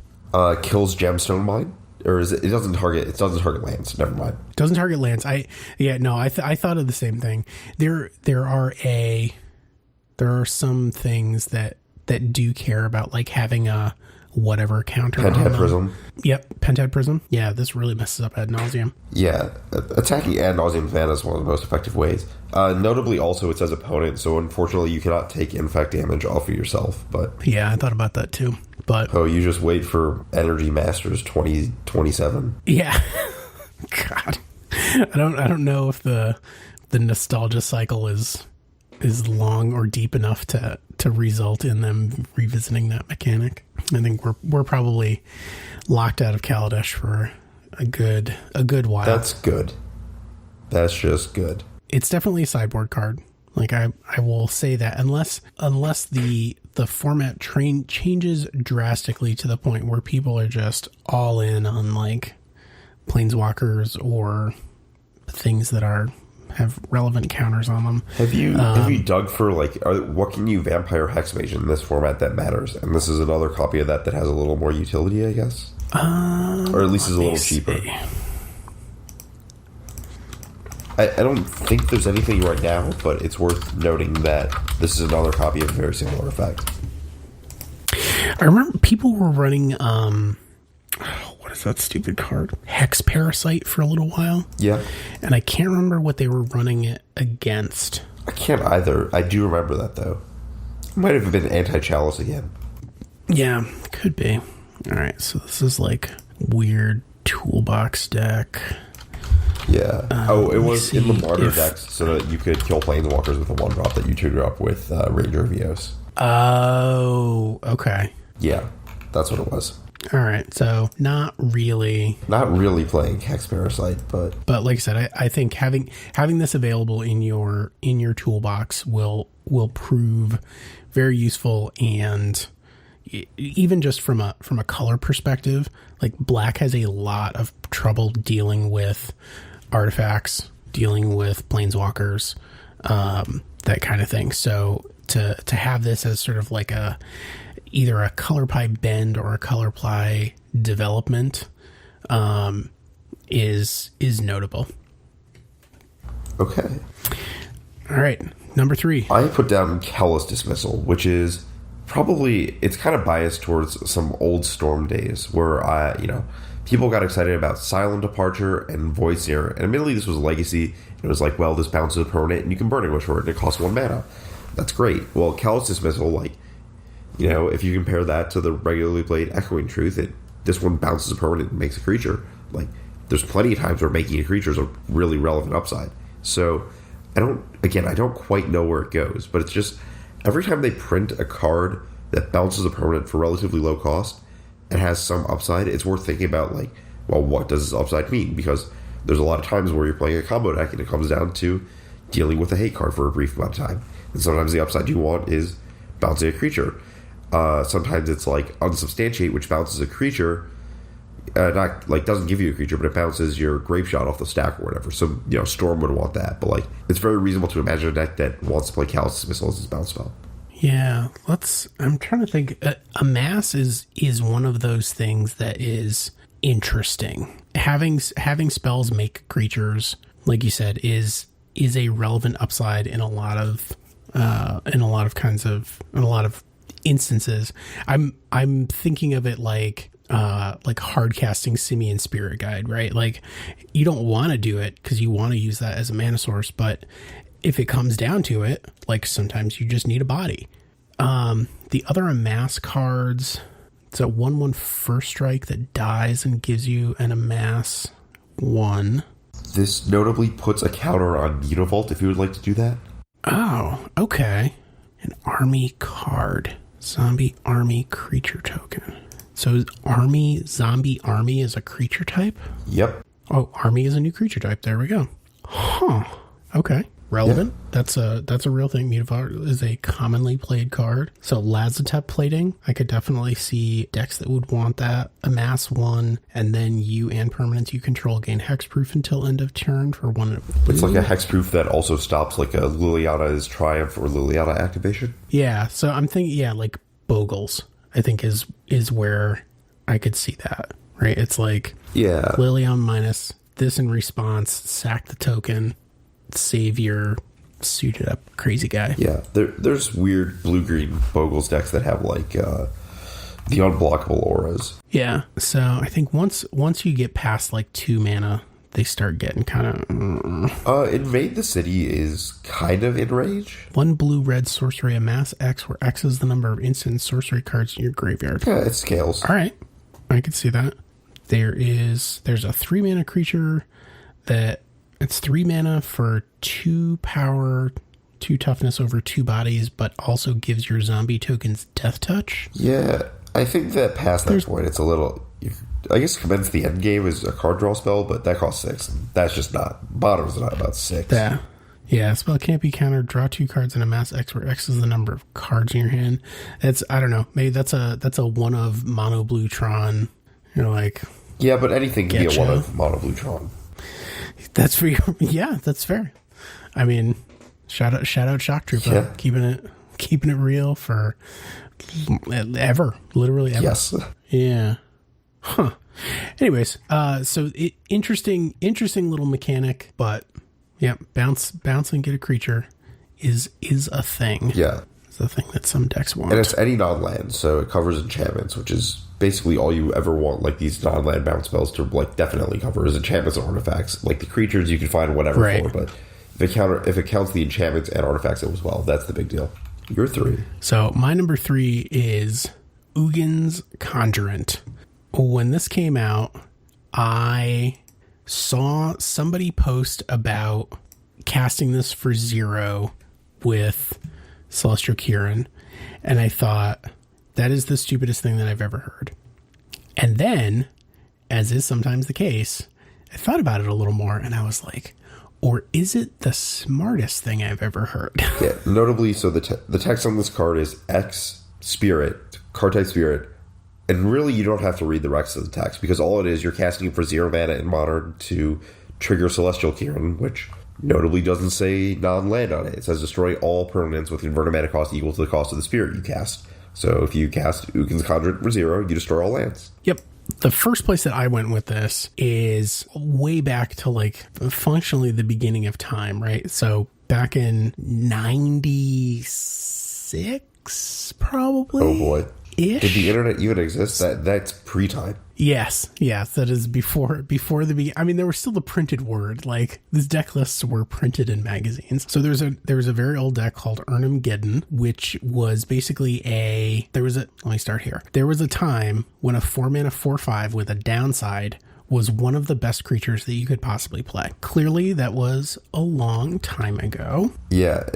Kills Gemstone Mine, or is it? It doesn't target lands. Never mind. Doesn't target lands. I thought of the same thing. There are some things that do care about having a whatever counter. Penthead Prism. Yep, Penthead Prism. Yeah, this really messes up ad nauseum. Yeah, attacking ad nauseum mana is one of the most effective ways. Notably, also it says opponent, so unfortunately you cannot take infect damage off of yourself. But yeah, I thought about that too. But you just wait for Energy Masters 2027. Yeah, God, I don't know if the nostalgia cycle is long or deep enough to result in them revisiting that mechanic. I think we're probably locked out of Kaladesh for a good while. That's good. That's just good. It's definitely a sideboard card. I will say that unless the format changes drastically to the point where people are just all in on Planeswalkers or things that have relevant counters on them. Have you dug for what can you Vampire Hexmage in this format that matters? And this is another copy of that has a little more utility, I guess, or at least is a little cheaper. I don't think there's anything right now, but it's worth noting that this is another copy of a very similar effect. I remember people were running, what is that stupid card? Hex Parasite for a little while. Yeah. And I can't remember what they were running it against. I can't either. I do remember that, though. Might have been Anti-Chalice again. Yeah, could be. All right, so this is like weird toolbox deck. Yeah. It was in the Martyr decks so that you could kill Planeswalkers with a 1-drop that you tutor up with Ranger of Eos. Oh, okay. Yeah, that's what it was. All right, so not really playing Hex Parasite, but like I said, I think having this available in your toolbox will prove very useful, and even just from a color perspective, like black has a lot of trouble dealing with artifacts, dealing with planeswalkers, that kind of thing. So to have this as sort of like either a color pie bend or a color pie development is notable. Okay. All right, number 3. I put down Callous Dismissal, which is probably, it's kind of biased towards some old Storm days where people got excited about Silent Departure and Void Seer, and admittedly this was a legacy. It was like, well, this bounces a permanent and you can Burning Wish for it and it costs 1 mana. That's great. Well, Callous Dismissal, if you compare that to the regularly played Echoing Truth, this one bounces a permanent and makes a creature. There's plenty of times where making a creature is a really relevant upside. So, I don't quite know where it goes, but it's just, every time they print a card that bounces a permanent for relatively low cost and has some upside, it's worth thinking about, what does this upside mean? Because there's a lot of times where you're playing a combo deck and it comes down to dealing with a hate card for a brief amount of time. And sometimes the upside you want is bouncing a creature. Sometimes it's Unsubstantiate, which bounces a creature, doesn't give you a creature, but it bounces your Grape Shot off the stack or whatever. So, Storm would want that, but it's very reasonable to imagine a deck that wants to play Callous Dismissal as its bounce spell. Yeah, I'm trying to think. Amass is one of those things that is interesting. Having spells make creatures, like you said, is a relevant upside in a lot of instances. I'm thinking of it like hard casting Simian Spirit Guide, right? You don't want to do it because you want to use that as a mana source, but if it comes down to it, sometimes you just need a body. The other Amass cards, it's a 1/1 first strike that dies and gives you an Amass 1. This notably puts a counter on Univolt if you would like to do that. Oh, okay. An army card. Zombie army creature token. So zombie army is a creature type? Yep. Oh, army is a new creature type. There we go. Huh. Okay. Relevant. Yeah. That's a real thing. Mutavault is a commonly played card. So Lazotep plating, I could definitely see decks that would want that. Amass 1, and then you and permanents you control gain hexproof until end of turn for 1. It's like a hexproof that also stops a Liliana's Triumph or Liliana activation. Yeah. So I'm thinking, Bogles, I think is where I could see that. Right. It's Liliana minus this in response, sack the token, save your suited up crazy guy. Yeah, there's weird blue-green Bogles decks that have the unblockable auras. Yeah, so I think once you get past 2 mana, they start getting kind of... Invade the City is kind of in range. 1 blue-red sorcery, Amass X, where X is the number of instant sorcery cards in your graveyard. Yeah, it scales. All right, I can see that. There's a 3 mana creature that it's 3 mana for 2 power, 2 toughness over 2 bodies, but also gives your zombie tokens Death Touch. Yeah, I think that past that point, it's a little... I guess Commence the End Game is a card draw spell, but that costs 6. And that's just not... Bottom's not about 6. Yeah, spell can't be countered. Draw 2 cards and Amass X, where X is the number of cards in your hand. It's... I don't know. Maybe that's a one of Mono Blue Tron. You're Yeah, but anything can be a one of Mono Blue Tron. That's for you. Yeah, that's fair. I mean, shout out Shock Trooper, yeah. keeping it real for literally ever. Yes. Yeah. Huh. Anyways, so interesting little mechanic, but Yep. Bounce and get a creature is a thing. Yeah. It's a thing that some decks want. And it's any non-land, so it covers enchantments, which is basically all you ever want, like these non-land bounce spells to like definitely cover is enchantments and artifacts. Like the creatures you can find whatever for, but if it counts the enchantments and artifacts as well, that's the big deal. Your 3. So my number 3 is Ugin's Conjurant. When this came out, I saw somebody post about casting this for 0 with Celestial Kieran, and I thought, that is the stupidest thing that I've ever heard. And then, as is sometimes the case, I thought about it a little more, and I was like, or is it the smartest thing I've ever heard? Yeah, notably, so the text on this card is X Spirit, card type Spirit, and really you don't have to read the rest of the text, because all it is, you're casting for 0 mana in Modern to trigger Celestial Kieran, which notably doesn't say non-land on it. It says destroy all permanents with converted mana cost equal to the cost of the spirit you cast. So if you cast Ugin's Conjurant for 0, you destroy all lands. Yep. The first place that I went with this is way back to like functionally the beginning of time, right? So back in 96, probably. Oh boy. Ish. Did the internet even exist? That's pre-time. Yes, that is before the I mean, there was still the printed word. Like these deck lists were printed in magazines. So there was a very old deck called Armageddon, which was basically let me start here. There was a time when a 4-mana 4/5 with a downside was one of the best creatures that you could possibly play. Clearly, that was a long time ago. Yeah,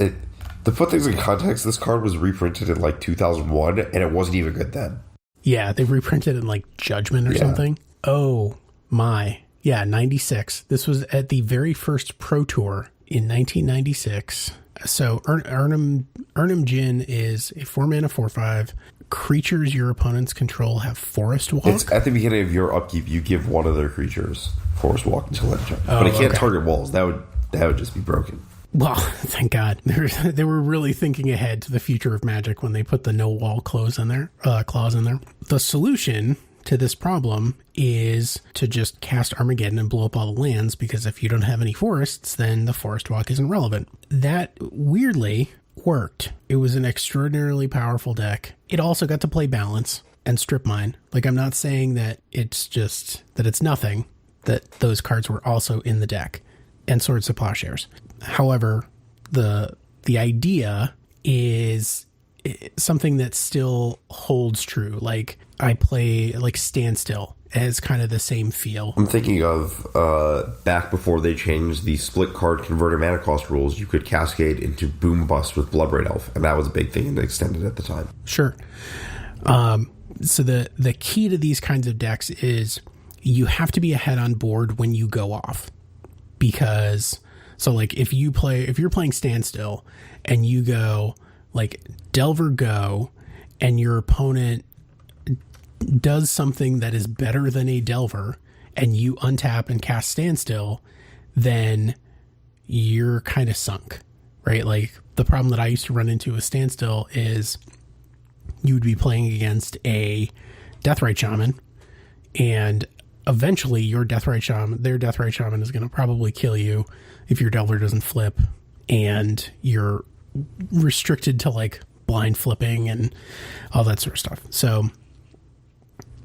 to put things in context, this card was reprinted in like 2001, and it wasn't even good then. Yeah, they reprinted in like Judgment or something. Oh my. Yeah, 96. This was at the very first Pro Tour in 1996. So Arnhem Djinn is a 4-mana 4/5. Creatures your opponents control have Forest Walk. It's at the beginning of your upkeep, you give one of their creatures Forest Walk until end of turn. But it can't target walls. That would just be broken. Well, thank God. They were really thinking ahead to the future of Magic when they put the no wall clause in there. The solution to this problem is to just cast Armageddon and blow up all the lands, because if you don't have any forests, then the Forest Walk isn't relevant. That weirdly worked. It was an extraordinarily powerful deck. It also got to play Balance and Strip Mine. Like, I'm not saying that it's nothing, that those cards were also in the deck, and Swords to Plowshares. However, the idea is something that still holds true. Like, I play like Standstill as kind of the same feel. I'm thinking of back before they changed the split card converted mana cost rules, you could cascade into Boom Bust with Bloodbraid Elf, and that was a big thing and extended at the time. Sure. So the key to these kinds of decks is you have to be ahead on board when you go off, because so like if you're playing Standstill and you go like Delver Go, and your opponent does something that is better than a Delver, and you untap and cast Standstill, then you're kind of sunk, right? Like, the problem that I used to run into with Standstill is you would be playing against a Deathrite Shaman, and eventually their Deathrite Shaman is going to probably kill you if your Delver doesn't flip, and you're restricted to like blind flipping and all that sort of stuff. So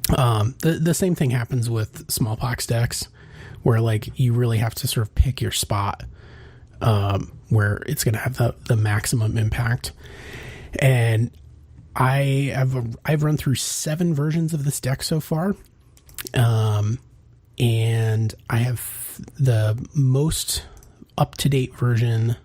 the same thing happens with Smallpox decks, where like you really have to sort of pick your spot where it's going to have the maximum impact. And I've run through 7 versions of this deck so far, and I have the most up-to-date version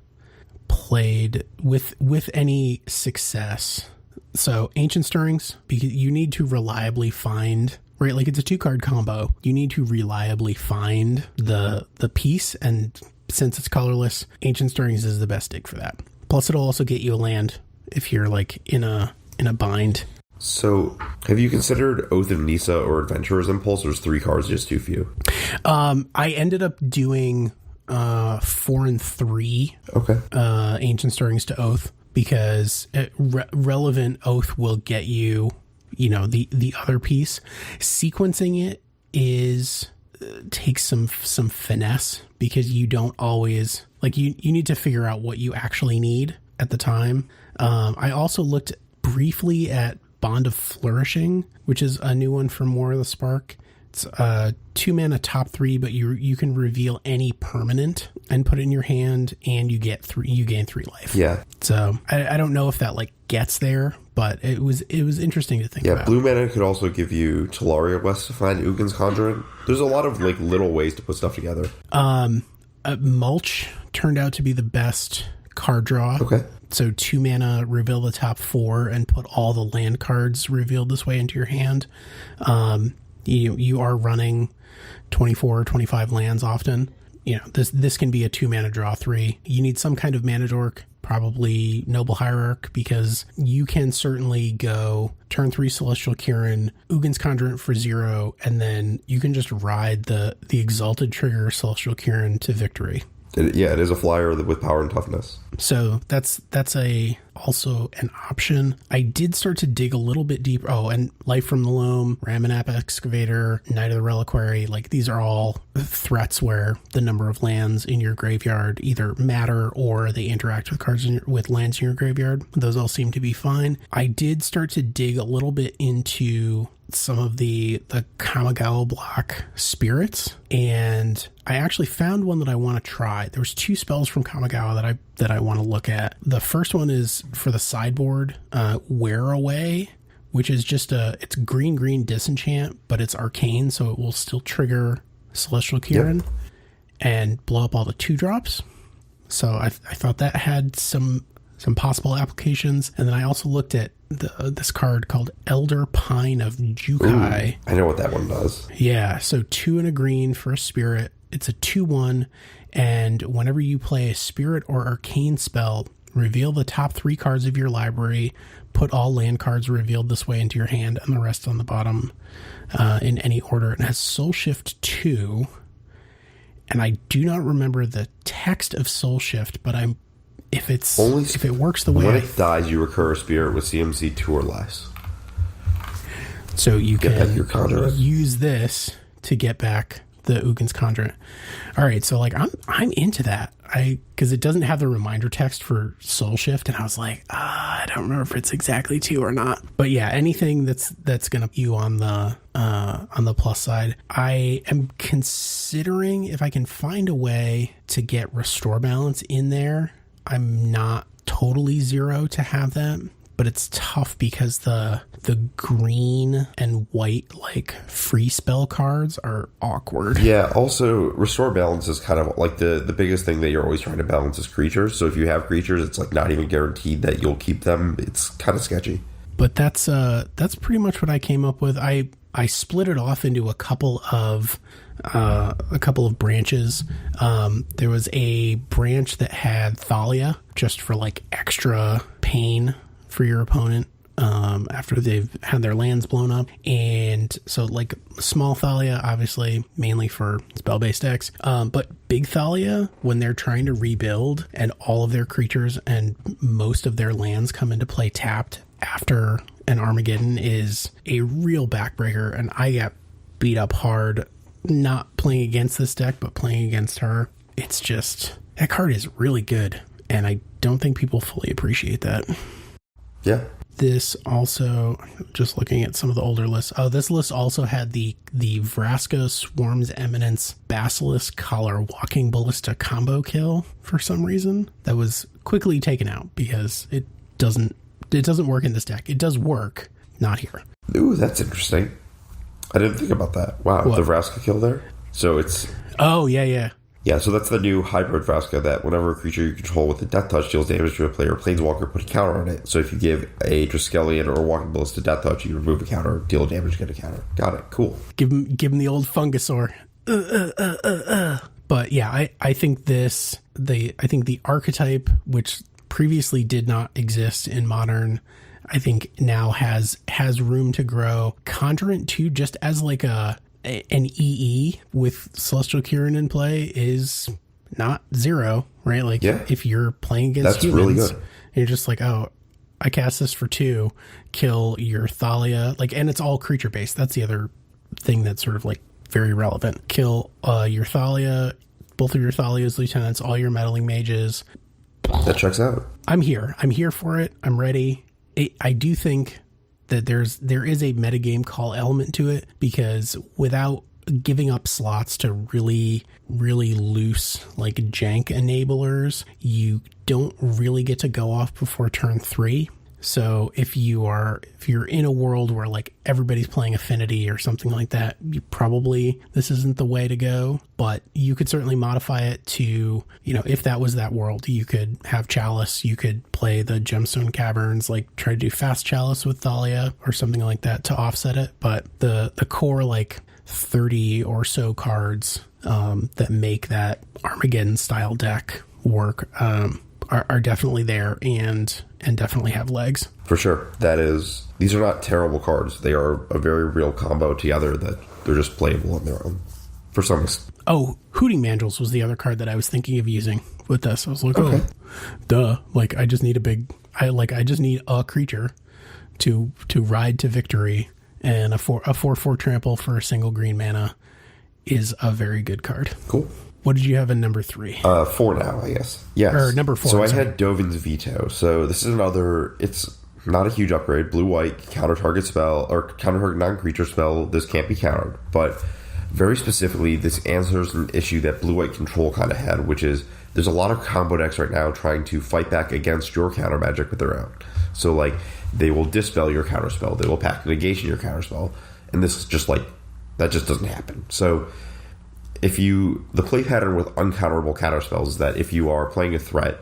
played with any success. So Ancient Stirrings, because you need to reliably find, right, like it's a 2-card combo, you need to reliably find the piece, and since it's colorless, Ancient Stirrings is the best dig for that. Plus it'll also get you a land if you're like in a bind. So have you considered Oath of Nisa or Adventurer's Impulse, or is 3 cards just too few? I ended up doing 4 and 3 Ancient Stirrings to Oath, because relevant Oath will get you the other piece. Sequencing it takes some finesse, because you don't always Like you need to figure out what you actually need at the time. I also looked briefly at Bond of Flourishing, which is a new one from War of the Spark. It's 2 mana top 3, but you can reveal any permanent and put it in your hand, and you gain 3 life. Yeah. So I don't know if that like gets there, but it was interesting to think about. Yeah, blue mana could also give you Talaria West to find Ugin's Conjurant. There's a lot of like little ways to put stuff together. Mulch turned out to be the best card draw. Okay. So 2 mana, reveal the top 4, and put all the land cards revealed this way into your hand. You are running 24 or 25 lands often. You know, this can be a 2 mana draw 3. You need some kind of mana dork, probably Noble Hierarch, because you can certainly go turn 3 Celestial Kirin, Ugin's Conjurant for 0, and then you can just ride the Exalted Trigger Celestial Kirin to victory. It is a flyer with power and toughness. So that's also an option. I did start to dig a little bit deeper. Oh, and Life from the Loam, Ramanap Excavator, Knight of the Reliquary. Like these are all threats where the number of lands in your graveyard either matter or they interact with cards with lands in your graveyard. Those all seem to be fine. I did start to dig a little bit into some of the Kamigawa block spirits, and I actually found one that I want to try. There was 2 spells from Kamigawa that I want to look at. The first one is for the sideboard, Wear Away, which is just it's green disenchant, but it's arcane, so it will still trigger Celestial Kirin and blow up all the 2-drops. So I thought that had some possible applications. And then I also looked at this card called Elder Pine of Jukai. Ooh, I know what that one does. Yeah, so 2 and a green for a spirit. It's a 2/1, and whenever you play a spirit or arcane spell, reveal the top 3 cards of your library, put all land cards revealed this way into your hand, and the rest on the bottom in any order. It has Soul Shift 2, and I do not remember the text of Soul Shift, but if it works the way when it dies, you recur a spirit with CMC 2 or less. So you get can back your Conjurant. Use this to get back the Ugin's Conjurant. All right, so like I'm into that. Because it doesn't have the reminder text for Soul Shift, and I was like, I don't remember if it's exactly 2 or not. But yeah, anything that's gonna put you on the plus side. I am considering if I can find a way to get Restore Balance in there. I'm not totally 0 to have that, but it's tough because the green and white like free spell cards are awkward. Yeah, also Restore Balance is kind of like the biggest thing that you're always trying to balance is creatures. So if you have creatures, it's like not even guaranteed that you'll keep them. It's kind of sketchy. But that's pretty much what I came up with. I split it off into a couple of branches. There was a branch that had Thalia just for like extra pain for your opponent after they've had their lands blown up. And so like small Thalia, obviously mainly for spell-based decks, but big Thalia when they're trying to rebuild and all of their creatures and most of their lands come into play tapped after an Armageddon is a real backbreaker. And I got beat up hard not playing against this deck, but playing against her. It's just, that card is really good, and I don't think people fully appreciate that. Yeah. This also, just looking at some of the older lists, this list also had the Vraska Swarm's Eminence Basilisk Collar Walking Ballista combo kill for some reason. That was quickly taken out because it doesn't work in this deck. It does work, not here. Ooh, that's interesting. I didn't think about that. Wow, what? The Vraska kill there? So it's... Oh, yeah. Yeah, so that's the new hybrid Vraska that whenever a creature you control with a Death Touch deals damage to a player, Planeswalker put a counter on it. So if you give a Triskelion or a Walking Ballista Death Touch, you remove a counter, deal damage, get a counter. Got it, cool. Give him the old Fungusaur. But yeah, I think the archetype, which previously did not exist in Modern, I think now has room to grow. Conjurant 2, just as like an EE with Celestial Kirin in play, is not 0, right? Like, yeah, if you're playing against that's humans, really good. And you're just like, oh, I cast this for 2, kill your Thalia, like, and it's all creature based. That's the other thing that's sort of like very relevant. Kill your Thalia, both of your Thalia's lieutenants, all your meddling mages. That checks out. I'm here for it. I'm ready. I do think that there is a metagame call element to it, because without giving up slots to really, really loose like jank enablers, you don't really get to go off before turn 3. So if you're in a world where like everybody's playing Affinity or something like that, this isn't the way to go. But you could certainly modify it to, if that was that world, you could have Chalice, you could play the Gemstone Caverns, like try to do fast Chalice with Thalia or something like that to offset it. But the core like 30 or so cards that make that Armageddon style deck work are definitely there and definitely have legs. For sure. These are not terrible cards. They are a very real combo together that they're just playable on their own. For some extent. Oh, Hooting Mandrels was the other card that I was thinking of using with this. I was like, okay. Duh. Like, I just need I just need a creature to ride to victory, and a 4/4 trample for a single green mana is a very good card. Cool. What did you have in number 3? 4 now, I guess. Yes. Or number 4. So I had Dovin's Veto. So this is it's not a huge upgrade. Blue-white, counter target spell, or counter target non-creature spell. This can't be countered. But very specifically, this answers an issue that blue-white control kind of had, which is there's a lot of combo decks right now trying to fight back against your counter magic with their own. So, like, they will dispel your counter spell. They will pack negation your counter spell. And this is just like, that just doesn't happen. So the play pattern with uncounterable counterspells is that if you are playing a threat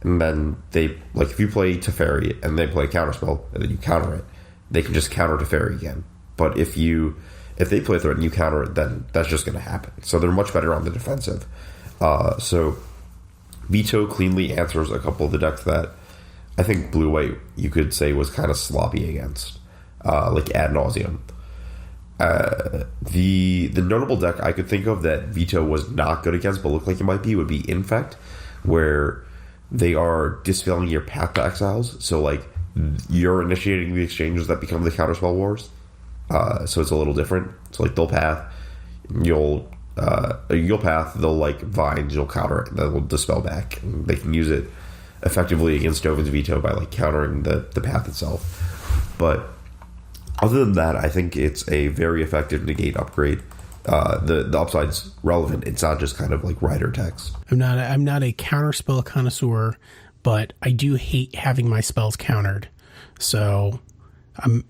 and then if you play Teferi and they play a counterspell and then you counter it, they can just counter Teferi again. But if they play a threat and you counter it, then that's just going to happen. So they're much better on the defensive. So Veto cleanly answers a couple of the decks that I think blue-white, you could say, was kind of sloppy against, like ad nauseum. The notable deck I could think of that Veto was not good against but looked like it might be would be Infect, where they are dispelling your Path to Exiles. So like you're initiating the exchanges that become the Counterspell Wars. So it's a little different. So like they'll path, you'll path, they'll like Vines, you'll counter it, and then they'll dispel back. And they can use it effectively against Dovin's Veto by like countering the path itself. But other than that, I think it's a very effective negate upgrade. The upside's relevant. It's not just kind of like rider text. I'm not a counterspell connoisseur, but I do hate having my spells countered. So I'm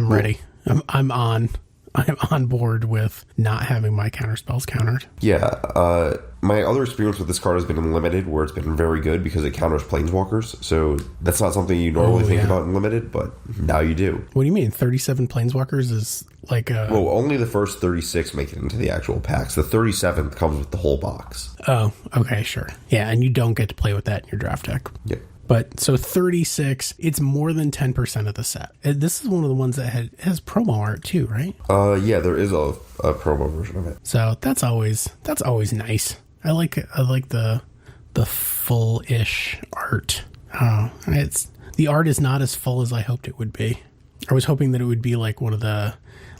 ready. I'm on board with not having my counterspells countered. Yeah. My other experience with this card has been in Limited, where it's been very good because it counters Planeswalkers. So that's not something you normally think about in Limited, but now you do. What do you mean? 37 Planeswalkers is like a... Well, only the first 36 make it into the actual packs. The 37th comes with the whole box. Oh, okay, sure. Yeah, and you don't get to play with that in your draft deck. Yeah. But so 36, it's more than 10% of the set. This is one of the ones that has promo art too, right? Yeah, there is a promo version of it. So that's always nice. I like the full-ish art. The art is not as full as I hoped it would be. I was hoping that it would be like one of the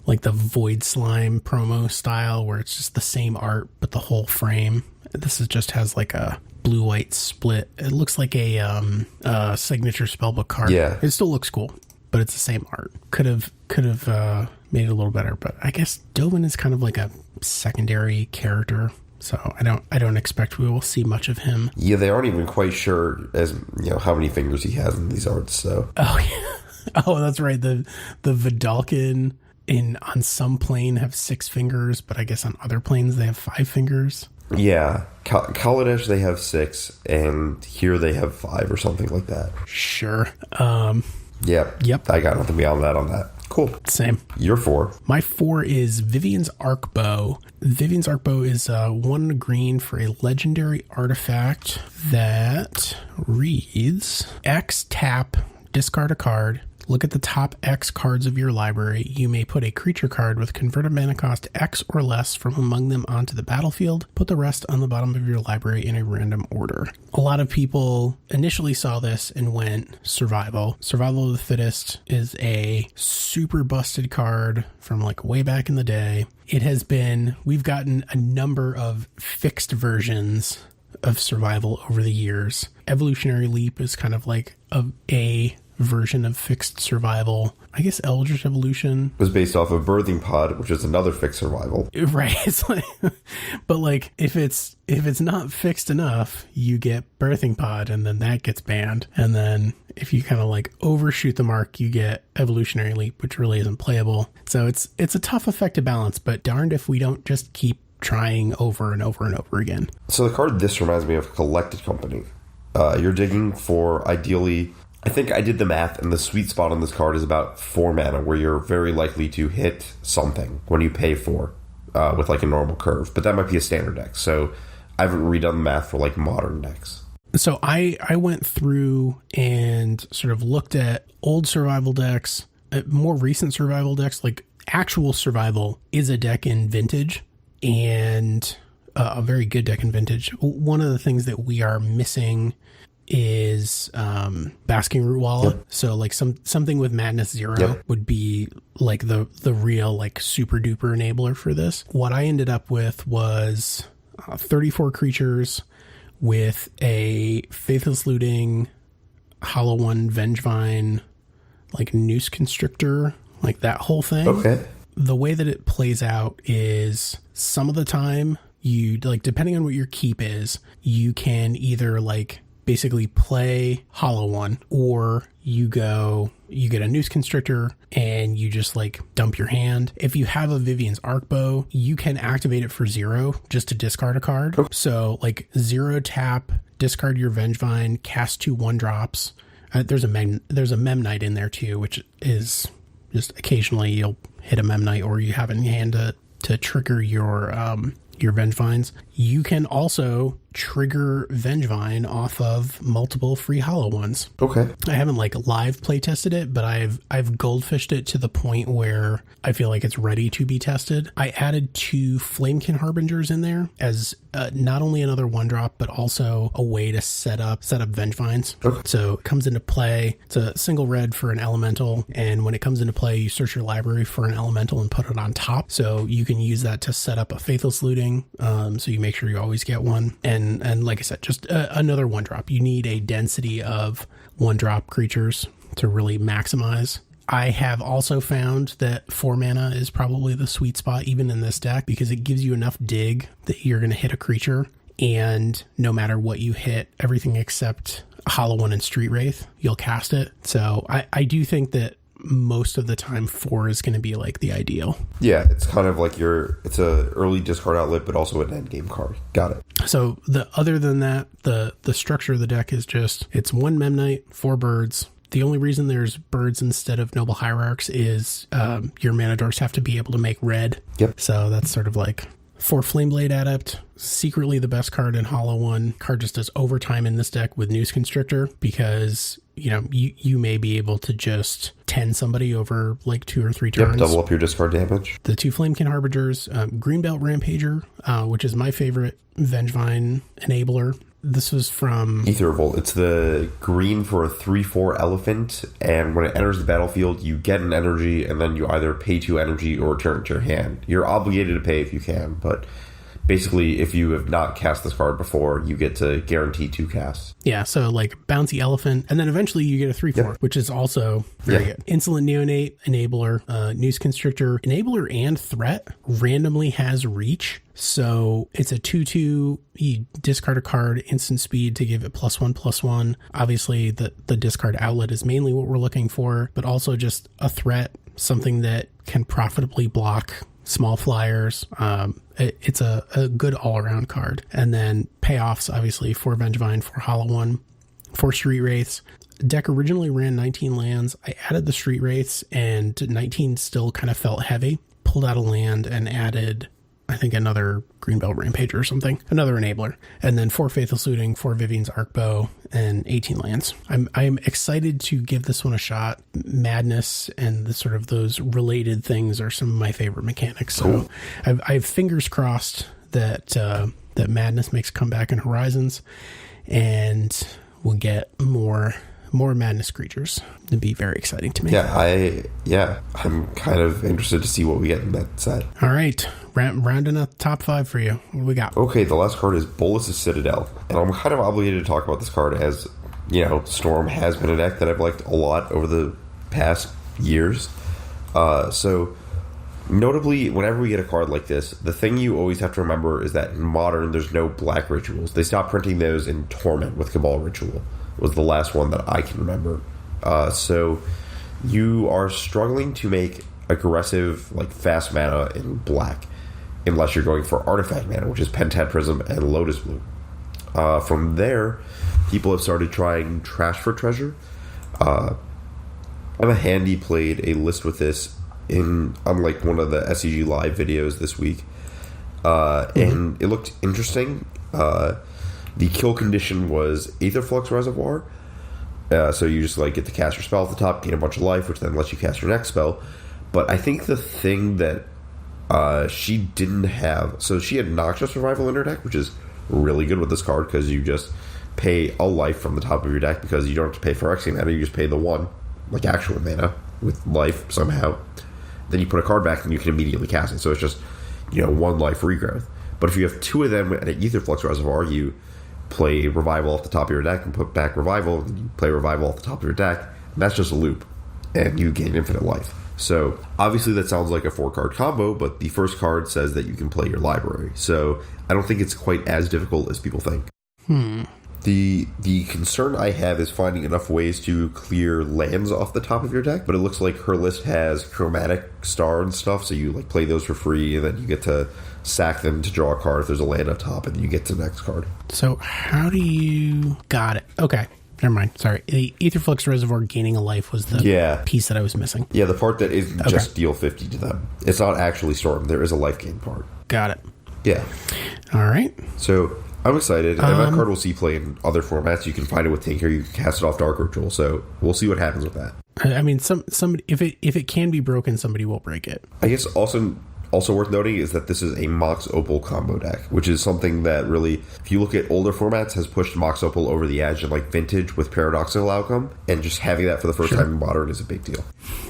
Void Slime promo style, where it's just the same art but the whole frame. This just has like a blue-white split. It looks like a signature spellbook card. Yeah, it still looks cool, but it's the same art. Could have made it a little better, but I guess Dovin is kind of like a secondary character. So I don't expect we will see much of him. Yeah, they aren't even quite sure how many fingers he has in these arts. So that's right. The Vidalkin on some plane have 6 fingers, but I guess on other planes they have 5 fingers. Yeah, Kaladesh they have 6, and here they have 5 or something like that. Sure. Yep. I got nothing beyond that on that. Cool. Same. Your 4. My 4 is Vivian's Arcbow. Vivian's Arcbow is 1 green for a legendary artifact that reads: X tap, discard a card, Look at the top X cards of your library. You may put a creature card with converted mana cost X or less from among them onto the battlefield. Put the rest on the bottom of your library in a random order. A lot of people initially saw this and went survival. Survival of the Fittest is a super busted card from like way back in the day. We've gotten a number of fixed versions of survival over the years. Evolutionary Leap is kind of like a version of fixed survival. I guess Eldritch Evolution was based off of Birthing Pod, which is another fixed survival. Right. It's like, but like if it's not fixed enough, you get Birthing Pod, and then that gets banned. And then if you kind of like overshoot the mark, you get Evolutionary Leap, which really isn't playable. So it's a tough effect to balance, but darned if we don't just keep trying over and over and over again. So the card this reminds me of Collected Company. You're digging for ideally, I think I did the math, and the sweet spot on this card is about 4 mana, where you're very likely to hit something when you pay 4 with like a normal curve. But that might be a standard deck. So I haven't redone the math for like modern decks. So I went through and sort of looked at old survival decks, more recent survival decks. Like actual survival is a deck in Vintage, and a very good deck in Vintage. One of the things that we are missing is Basking Root Wallet. Yep. So like something with Madness 0 would be like the real like super duper enabler for this. What I ended up with was 34 creatures with a Faithless Looting, Hollow One, Vengevine, like Noose Constrictor, like that whole thing. Okay. The way that it plays out is some of the time you like, depending on what your keep is, you can either like basically play Hollow One, or you get a Noose Constrictor and you just like dump your hand. If you have a Vivian's Arcbow, you can activate it for 0 just to discard a card. Okay. So like 0 tap, discard your Vengevine, cast 2 1-drops. There's a Memnite in there too, which is just occasionally you'll hit a Memnite, or you have it in hand to trigger your Vengevines. You can also trigger Vengevine off of multiple free Hollow Ones. Okay. I haven't like live play tested it, but I've goldfished it to the point where I feel like it's ready to be tested. I added 2 Flamekin Harbingers in there as not only another 1-drop, but also a way to set up Vengevines. Okay. So it comes into play. It's a single red for an elemental, and when it comes into play, you search your library for an elemental and put it on top. So you can use that to set up a Faithless Looting. So you make sure you always get one. And like I said, just another 1-drop. You need a density of 1-drop creatures to really maximize. I have also found that 4 mana is probably the sweet spot even in this deck, because it gives you enough dig that you're going to hit a creature, and no matter what you hit, everything except Hollow One and Street Wraith, you'll cast it. So I do think that most of the time 4 is going to be like the ideal. Yeah, it's kind of like it's a early discard outlet, but also an end game card. Got it. So other than that, the structure of the deck is just, it's 1 Memnite, 4 birds. The only reason there's birds instead of Noble Hierarchs is your mana dorks have to be able to make red. Yep. So that's sort of like 4 Flameblade Adept, secretly the best card in Hollow One. Card just does overtime in this deck with Noose Constrictor, because you may be able to just 10 somebody over like 2 or 3 turns. Yep, double up your discard damage. The 2 Flamekin Harbingers, Greenbelt Rampager, which is my favorite Vengevine enabler. This was from Ether Revolt. It's the green for a 3/4 elephant, and when it enters the battlefield, you get an energy, and then you either pay 2 energy or return it to your hand. You're obligated to pay if you can, but basically, if you have not cast this card before, you get to guarantee 2 casts. Yeah, so like Bouncy Elephant, and then eventually you get a 3/4, which is also very good. Insolent Neonate, Enabler, Noose Constrictor, Enabler and Threat randomly has Reach. So it's a 2/2, you discard a card, instant speed to give it +1/+1. Obviously, the discard outlet is mainly what we're looking for, but also just a threat, something that can profitably block small flyers. It's a good all-around card. And then payoffs, obviously, for Vengevine, for Hollow One, for Street Wraiths. Deck originally ran 19 lands. I added the Street Wraiths, and 19 still kind of felt heavy. Pulled out a land and added I think another Greenbelt Rampager or something, another enabler, and then 4 Faithless Looting, 4 Vivian's Arcbow, and 18 lands. I'm excited to give this one a shot. Madness and the sort of those related things are some of my favorite mechanics. So I have fingers crossed that that Madness makes a comeback in Horizons, and we'll get more Madness creatures. It'd be very exciting to me. I'm kind of interested to see what we get in that set. All right, rounding up top 5 for you. What do we got? Okay, the last card is Bolas' Citadel, and I'm kind of obligated to talk about this card as, you know, Storm has been a deck that I've liked a lot over the past years. So notably, whenever we get a card like this, the thing you always have to remember is that in Modern, there's no black rituals. They stopped printing those in Torment with Cabal Ritual. Was the last one that I can remember. So you are struggling to make aggressive, like, fast mana in black, unless you're going for artifact mana, which is Pentat Prism and Lotus Blue. From there, people have started trying Trash for Treasure. Emma Handy played a list with this on like one of the SEG Live videos this week, and it looked interesting. The kill condition was Aetherflux Reservoir, so you just like get to cast your spell at the top, gain a bunch of life, which then lets you cast your next spell. But I think the thing that she didn't have, so she had Noxious Revival in her deck, which is really good with this card because you just pay a life from the top of your deck because you don't have to pay for Xing mana, you just pay the one, like actual mana with life somehow. Then you put a card back and you can immediately cast it, so it's just, you know, 1 life regrowth. But if you have 2 of them at an Aetherflux Reservoir, you play Revival off the top of your deck and put back Revival, and you play Revival off the top of your deck, and that's just a loop, and you gain infinite life. So obviously that sounds like a 4-card combo, but the first card says that you can play your library, so I don't think it's quite as difficult as people think. The concern I have is finding enough ways to clear lands off the top of your deck, but it looks like her list has Chromatic Star and stuff, so you like play those for free, and then you get to sack them to draw a card if there's a land up top, and then you get to the next card. So how do you... Got it. Okay. Never mind. Sorry. The Aetherflux Reservoir gaining a life was the piece that I was missing. Yeah, the part that isn't just deal 50 to them. It's not actually Storm. There is a life gain part. Got it. Yeah. All right. So I'm excited. And that card will see play in other formats. You can find it with Tinker. You can cast it off Dark Ritual. So we'll see what happens with that. I mean, somebody, if it can be broken, somebody will break it. I guess also worth noting is that this is a Mox Opal combo deck, which is something that really, if you look at older formats, has pushed Mox Opal over the edge, and like Vintage with Paradoxical Outcome, and just having that for the first time in Modern is a big deal.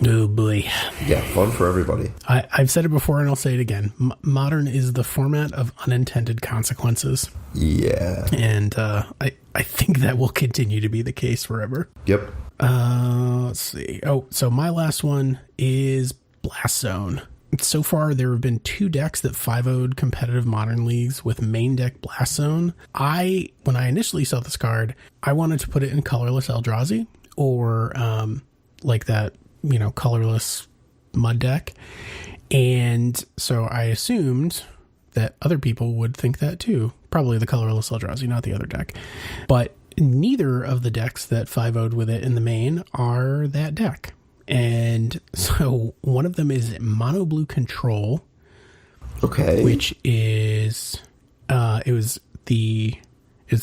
Oh boy. Yeah, fun for everybody. I've said it before and I'll say it again. Modern is the format of unintended consequences. Yeah. And I think that will continue to be the case forever. Yep. Let's see. Oh, so my last one is Blast Zone. So far, there have been 2 decks that 5-0'd competitive Modern leagues with main deck Blast Zone. When I initially saw this card, I wanted to put it in colorless Eldrazi or like that, you know, colorless mud deck. And so I assumed that other people would think that too. Probably the colorless Eldrazi, not the other deck. But neither of the decks that 5-0'd with it in the main are that deck. And so one of them is Mono Blue Control. Okay. Which is it's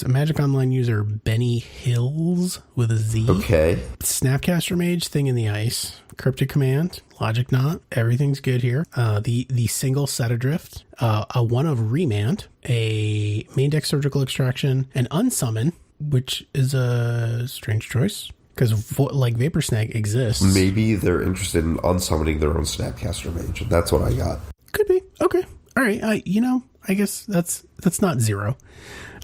a Magic Online user, Benny Hills with a Z. Okay. Snapcaster Mage, Thing in the Ice, Cryptic Command, Logic Knot, everything's good here. The single Set Adrift, a 1 of Remand, a main deck Surgical Extraction, an Unsummon, which is a strange choice. Because, like, Vapor Snag exists. Maybe they're interested in unsummoning their own Snapcaster Mage. That's what I got. Could be. Okay. All right. I guess that's not 0.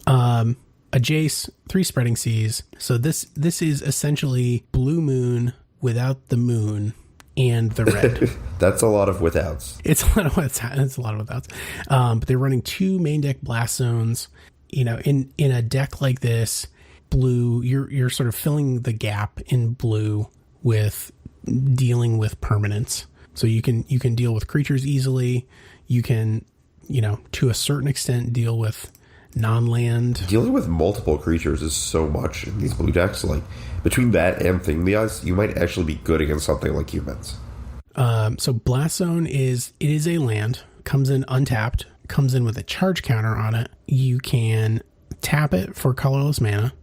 A Jace, 3 Spreading Seas. So this is essentially Blue Moon without the moon and the red. That's a lot of withouts. It's a lot of withouts. But they're running 2 main deck Blast Zones. You know, in a deck like this, blue, you're sort of filling the gap in blue with dealing with permanents. So you can deal with creatures easily. You can, you know, to a certain extent, deal with non-land. Dealing with multiple creatures is so much in these blue decks. Like, between that and Thing in the Ice, you might actually be good against something like humans. So Blast Zone is a land, comes in untapped, comes in with a charge counter on it. You can tap it for colorless mana.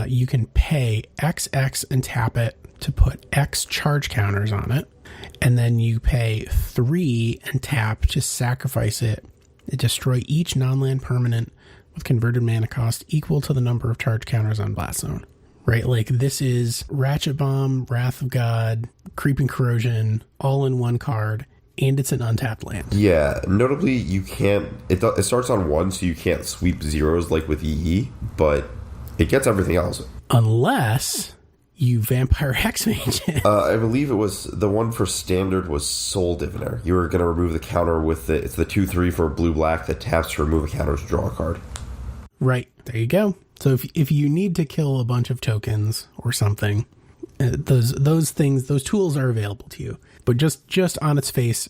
You can pay XX and tap it to put X charge counters on it. And then you pay 3 and tap to sacrifice it. Destroy each non-land permanent with converted mana cost equal to the number of charge counters on Blast Zone. Right? Like, this is Ratchet Bomb, Wrath of God, Creeping Corrosion, all in one card, and it's an untapped land. Yeah, notably, you can't... It starts on 1, so you can't sweep zeros like with EE, but it gets everything else. Unless you Vampire Hexmage it. I believe it was... The one for Standard was Soul Diviner. You were going to remove the counter with the... It's the 2/3 for blue-black that taps to remove a counter to draw a card. Right. There you go. So if you need to kill a bunch of tokens or something, those things, those tools are available to you. But just on its face,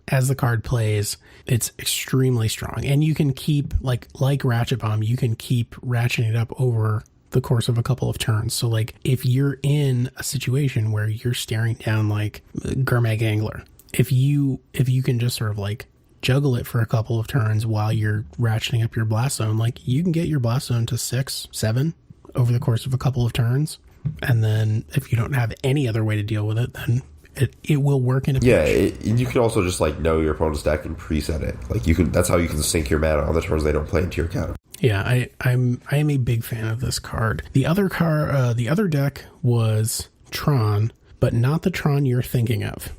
as the card plays, it's extremely strong. And you can keep, like Ratchet Bomb, you can keep ratcheting it up over the course of a couple of turns. So, like, if you're in a situation where you're staring down, like, Gurmag Angler, if you can just sort of, like, juggle it for a couple of turns while you're ratcheting up your Blast Zone, like, you can get your Blast Zone to 6, 7 over the course of a couple of turns. And then if you don't have any other way to deal with it, then it will work in a pinch. Yeah, you can also just, like, know your opponent's deck and preset it. Like, you can. That's how you can sync your mana on the turns they don't play into your counter. Yeah, I am a big fan of this card. The other deck was Tron, but not the Tron you're thinking of.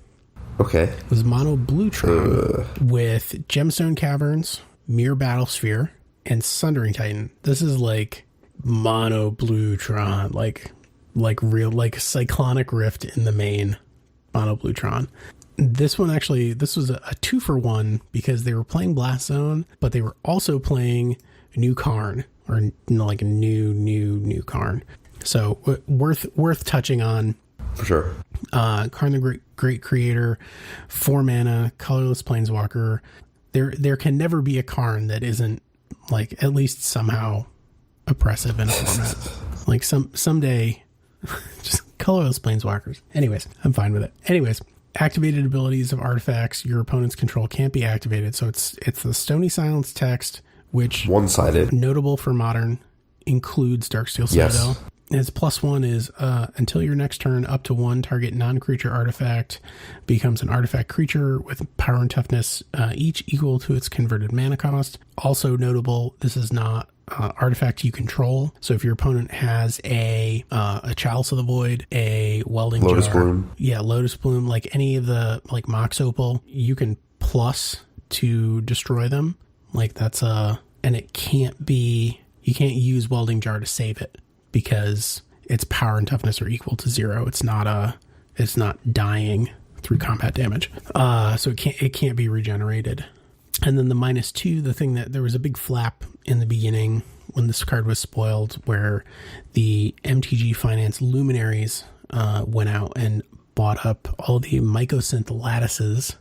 Okay. It was mono blue Tron with Gemstone Caverns, Mirror Battlesphere, and Sundering Titan. This is like mono blue Tron, like real, like Cyclonic Rift in the main mono blue Tron. This was a 2-for-1 because they were playing Blast Zone, but they were also playing New Karn, or like a new Karn. So worth touching on. For sure. Karn the Great Creator, 4 mana, colorless planeswalker. There can never be a Karn that isn't, like, at least somehow oppressive in a format. Like, someday, just colorless planeswalkers. Anyways, I'm fine with it. Anyways, activated abilities of artifacts your opponent's control can't be activated. So it's the Stony Silence text, which, one-sided, notable for Modern, includes Darksteel Citadel. Yes. Its +1 is until your next turn, up to 1 target non-creature artifact becomes an artifact creature with power and toughness each equal to its converted mana cost. Also notable, this is not artifact you control. So if your opponent has a Chalice of the Void, a Welding Lotus Jar, Bloom. Yeah, Lotus Bloom, like any of the, like, Mox Opal, you can plus to destroy them. Like, that's and it can't be, you can't use Welding Jar to save it, because its power and toughness are equal to 0. It's not dying through combat damage. So it can't be regenerated. And then the -2, the thing that there was a big flap in the beginning when this card was spoiled, where the MTG Finance Luminaries went out and bought up all the Mycosynth lattices.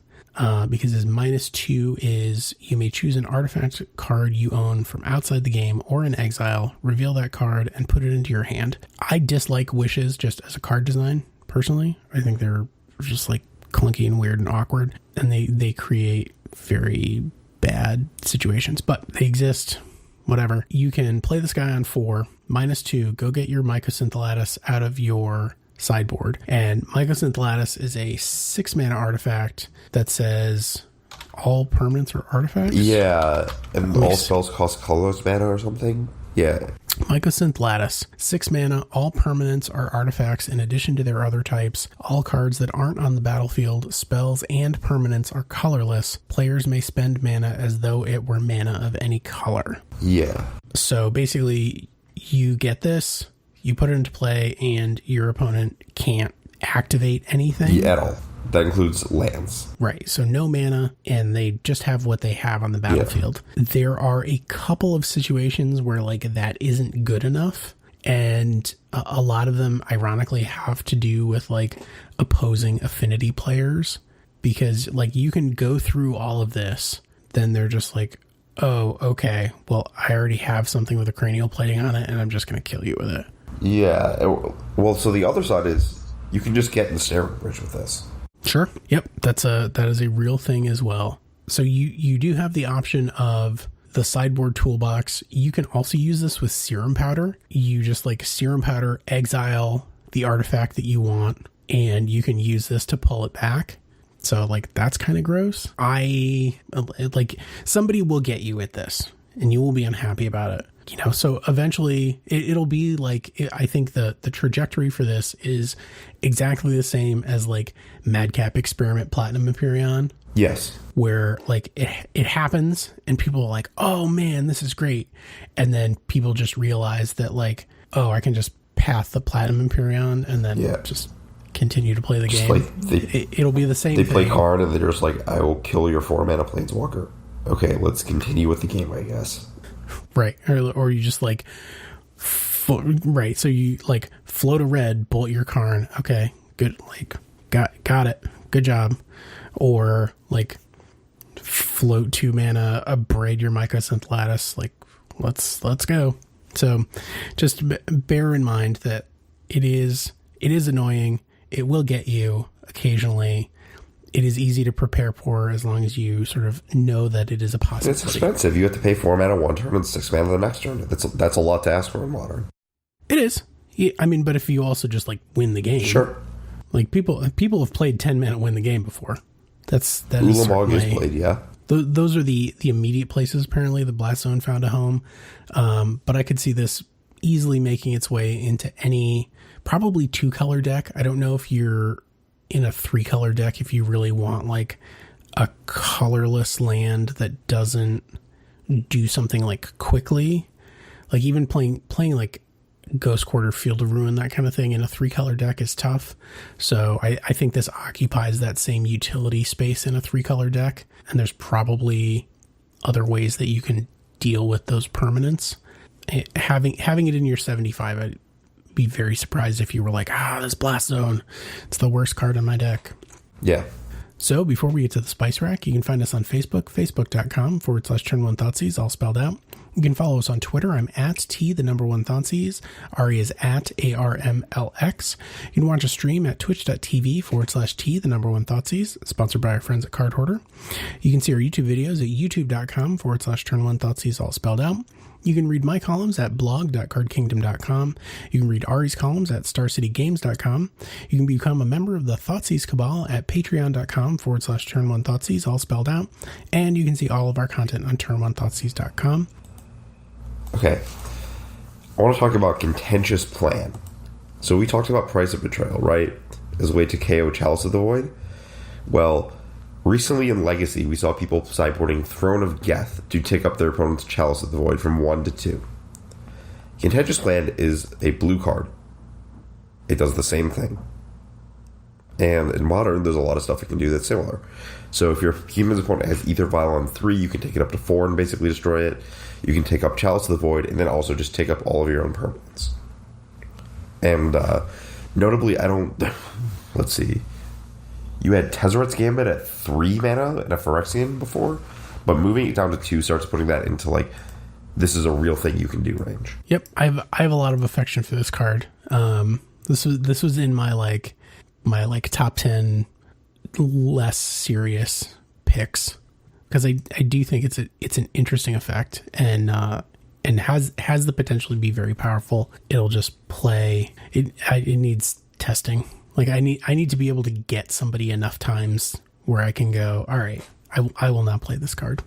Because his -2 is you may choose an artifact card you own from outside the game or in exile, reveal that card, and put it into your hand. I dislike wishes just as a card design, personally. I think they're just, like, clunky and weird and awkward, and they create very bad situations, but they exist. Whatever. You can play this guy on 4, -2, go get your Mycosynth lattice out of your sideboard, and Mycosynth Lattice is a 6 mana artifact that says all permanents are artifacts. Yeah, and all spells cost colorless mana or something. Yeah. Mycosynth Lattice, 6 mana, all permanents are artifacts in addition to their other types. All cards that aren't on the battlefield, spells, and permanents are colorless. Players may spend mana as though it were mana of any color. Yeah. So basically, you get this, you put it into play, and your opponent can't activate anything. Yeah, at all. That includes lands. Right, so no mana, and they just have what they have on the battlefield. Yeah. There are a couple of situations where, like, that isn't good enough, and a lot of them, ironically, have to do with, like, opposing affinity players, because, like, you can go through all of this, then they're just like, oh, okay, well, I already have something with a cranial plating on it, and I'm just going to kill you with it. Yeah, well, so the other side is, you can just get in the Ensnaring Bridge with this. Sure. Yep. That is a real thing as well. So you do have the option of the sideboard toolbox. You can also use this with serum powder. You just like serum powder, exile the artifact that you want, and you can use this to pull it back. So like that's kind of gross. Somebody will get you at this and you will be unhappy about it. So eventually it'll be like, I think the trajectory for this is exactly the same as like Madcap Experiment Platinum Empyrean. Yes. Where like it happens and people are like, oh man, this is great. And then people just realize that like, oh, I can just path the Platinum Empyrean and then just continue to play the game. Like it'll be the same thing. They play Karn and they're just like, I will kill your 4-mana Planeswalker. Okay, let's continue with the game, I guess. Right. Or you just like, right. So you like float a red, bolt your Karn. Okay, good. Like got it. Good job. Or like float 2 mana, braid your Mycosynth Lattice. Like let's go. So just bear in mind that it is annoying. It will get you occasionally. It is easy to prepare for as long as you sort of know that it is a possibility. It's expensive. You have to pay 4 mana one turn and 6 mana the next turn. That's a lot to ask for in Modern. It is. Yeah, I mean, but if you also just like win the game, sure. Like people have played 10 mana win the game before. That Ulamog is played, yeah. Those are the immediate places. Apparently, the Blast Zone found a home, but I could see this easily making its way into any probably 2-color deck. I don't know if you're in a 3-color deck if you really want like a colorless land that doesn't do something like quickly, like even playing like Ghost Quarter, Field of Ruin, that kind of thing in a 3-color deck is tough. So I think this occupies that same utility space in a 3-color deck, and there's probably other ways that you can deal with those permanents. Having it in your 75, I'd be very surprised if you were like, this Blast Zone, it's the worst card in my deck. Yeah. So before we get to the Spice Rack, you can find us on Facebook, facebook.com/Turn1Thoughtseize, all spelled out. You can follow us on Twitter. I'm at T1Thoughtseize. Ari is at ARMLX. You can watch a stream at twitch.tv/T1Thoughtseize, sponsored by our friends at Card Hoarder. You can see our YouTube videos at youtube.com/Turn1Thoughtseize, all spelled out. You can read my columns at blog.cardkingdom.com. You can read Ari's columns at starcitygames.com. You can become a member of the Thoughtseize Cabal at patreon.com/Turn1Thoughtseize, all spelled out. And you can see all of our content on Turn1Thoughtseize.com. Okay. I want to talk about Contentious Plan. So we talked about Price of Betrayal, right? As a way to KO Chalice of the Void. Well, recently in Legacy, we saw people sideboarding Throne of Geth to take up their opponent's Chalice of the Void from 1 to 2. Contentious Plan is a blue card. It does the same thing. And in Modern, there's a lot of stuff it can do that's similar. So if your human's opponent has Ether Vial on 3, you can take it up to 4 and basically destroy it. You can take up Chalice of the Void and then also just take up all of your own permanents. And notably, let's see. You had Tezzeret's Gambit at 3 mana and a Phyrexian before, but moving it down to 2 starts putting that into like, this is a real thing you can do range. Yep, I have a lot of affection for this card. This was in my top 10 less serious picks, because I do think it's an interesting effect and has the potential to be very powerful. It'll just play. It needs testing. Like I need to be able to get somebody enough times where I can go, all right, I will not play this card,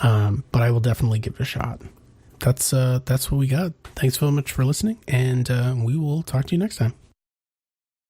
but I will definitely give it a shot. That's what we got. Thanks so much for listening, and we will talk to you next time.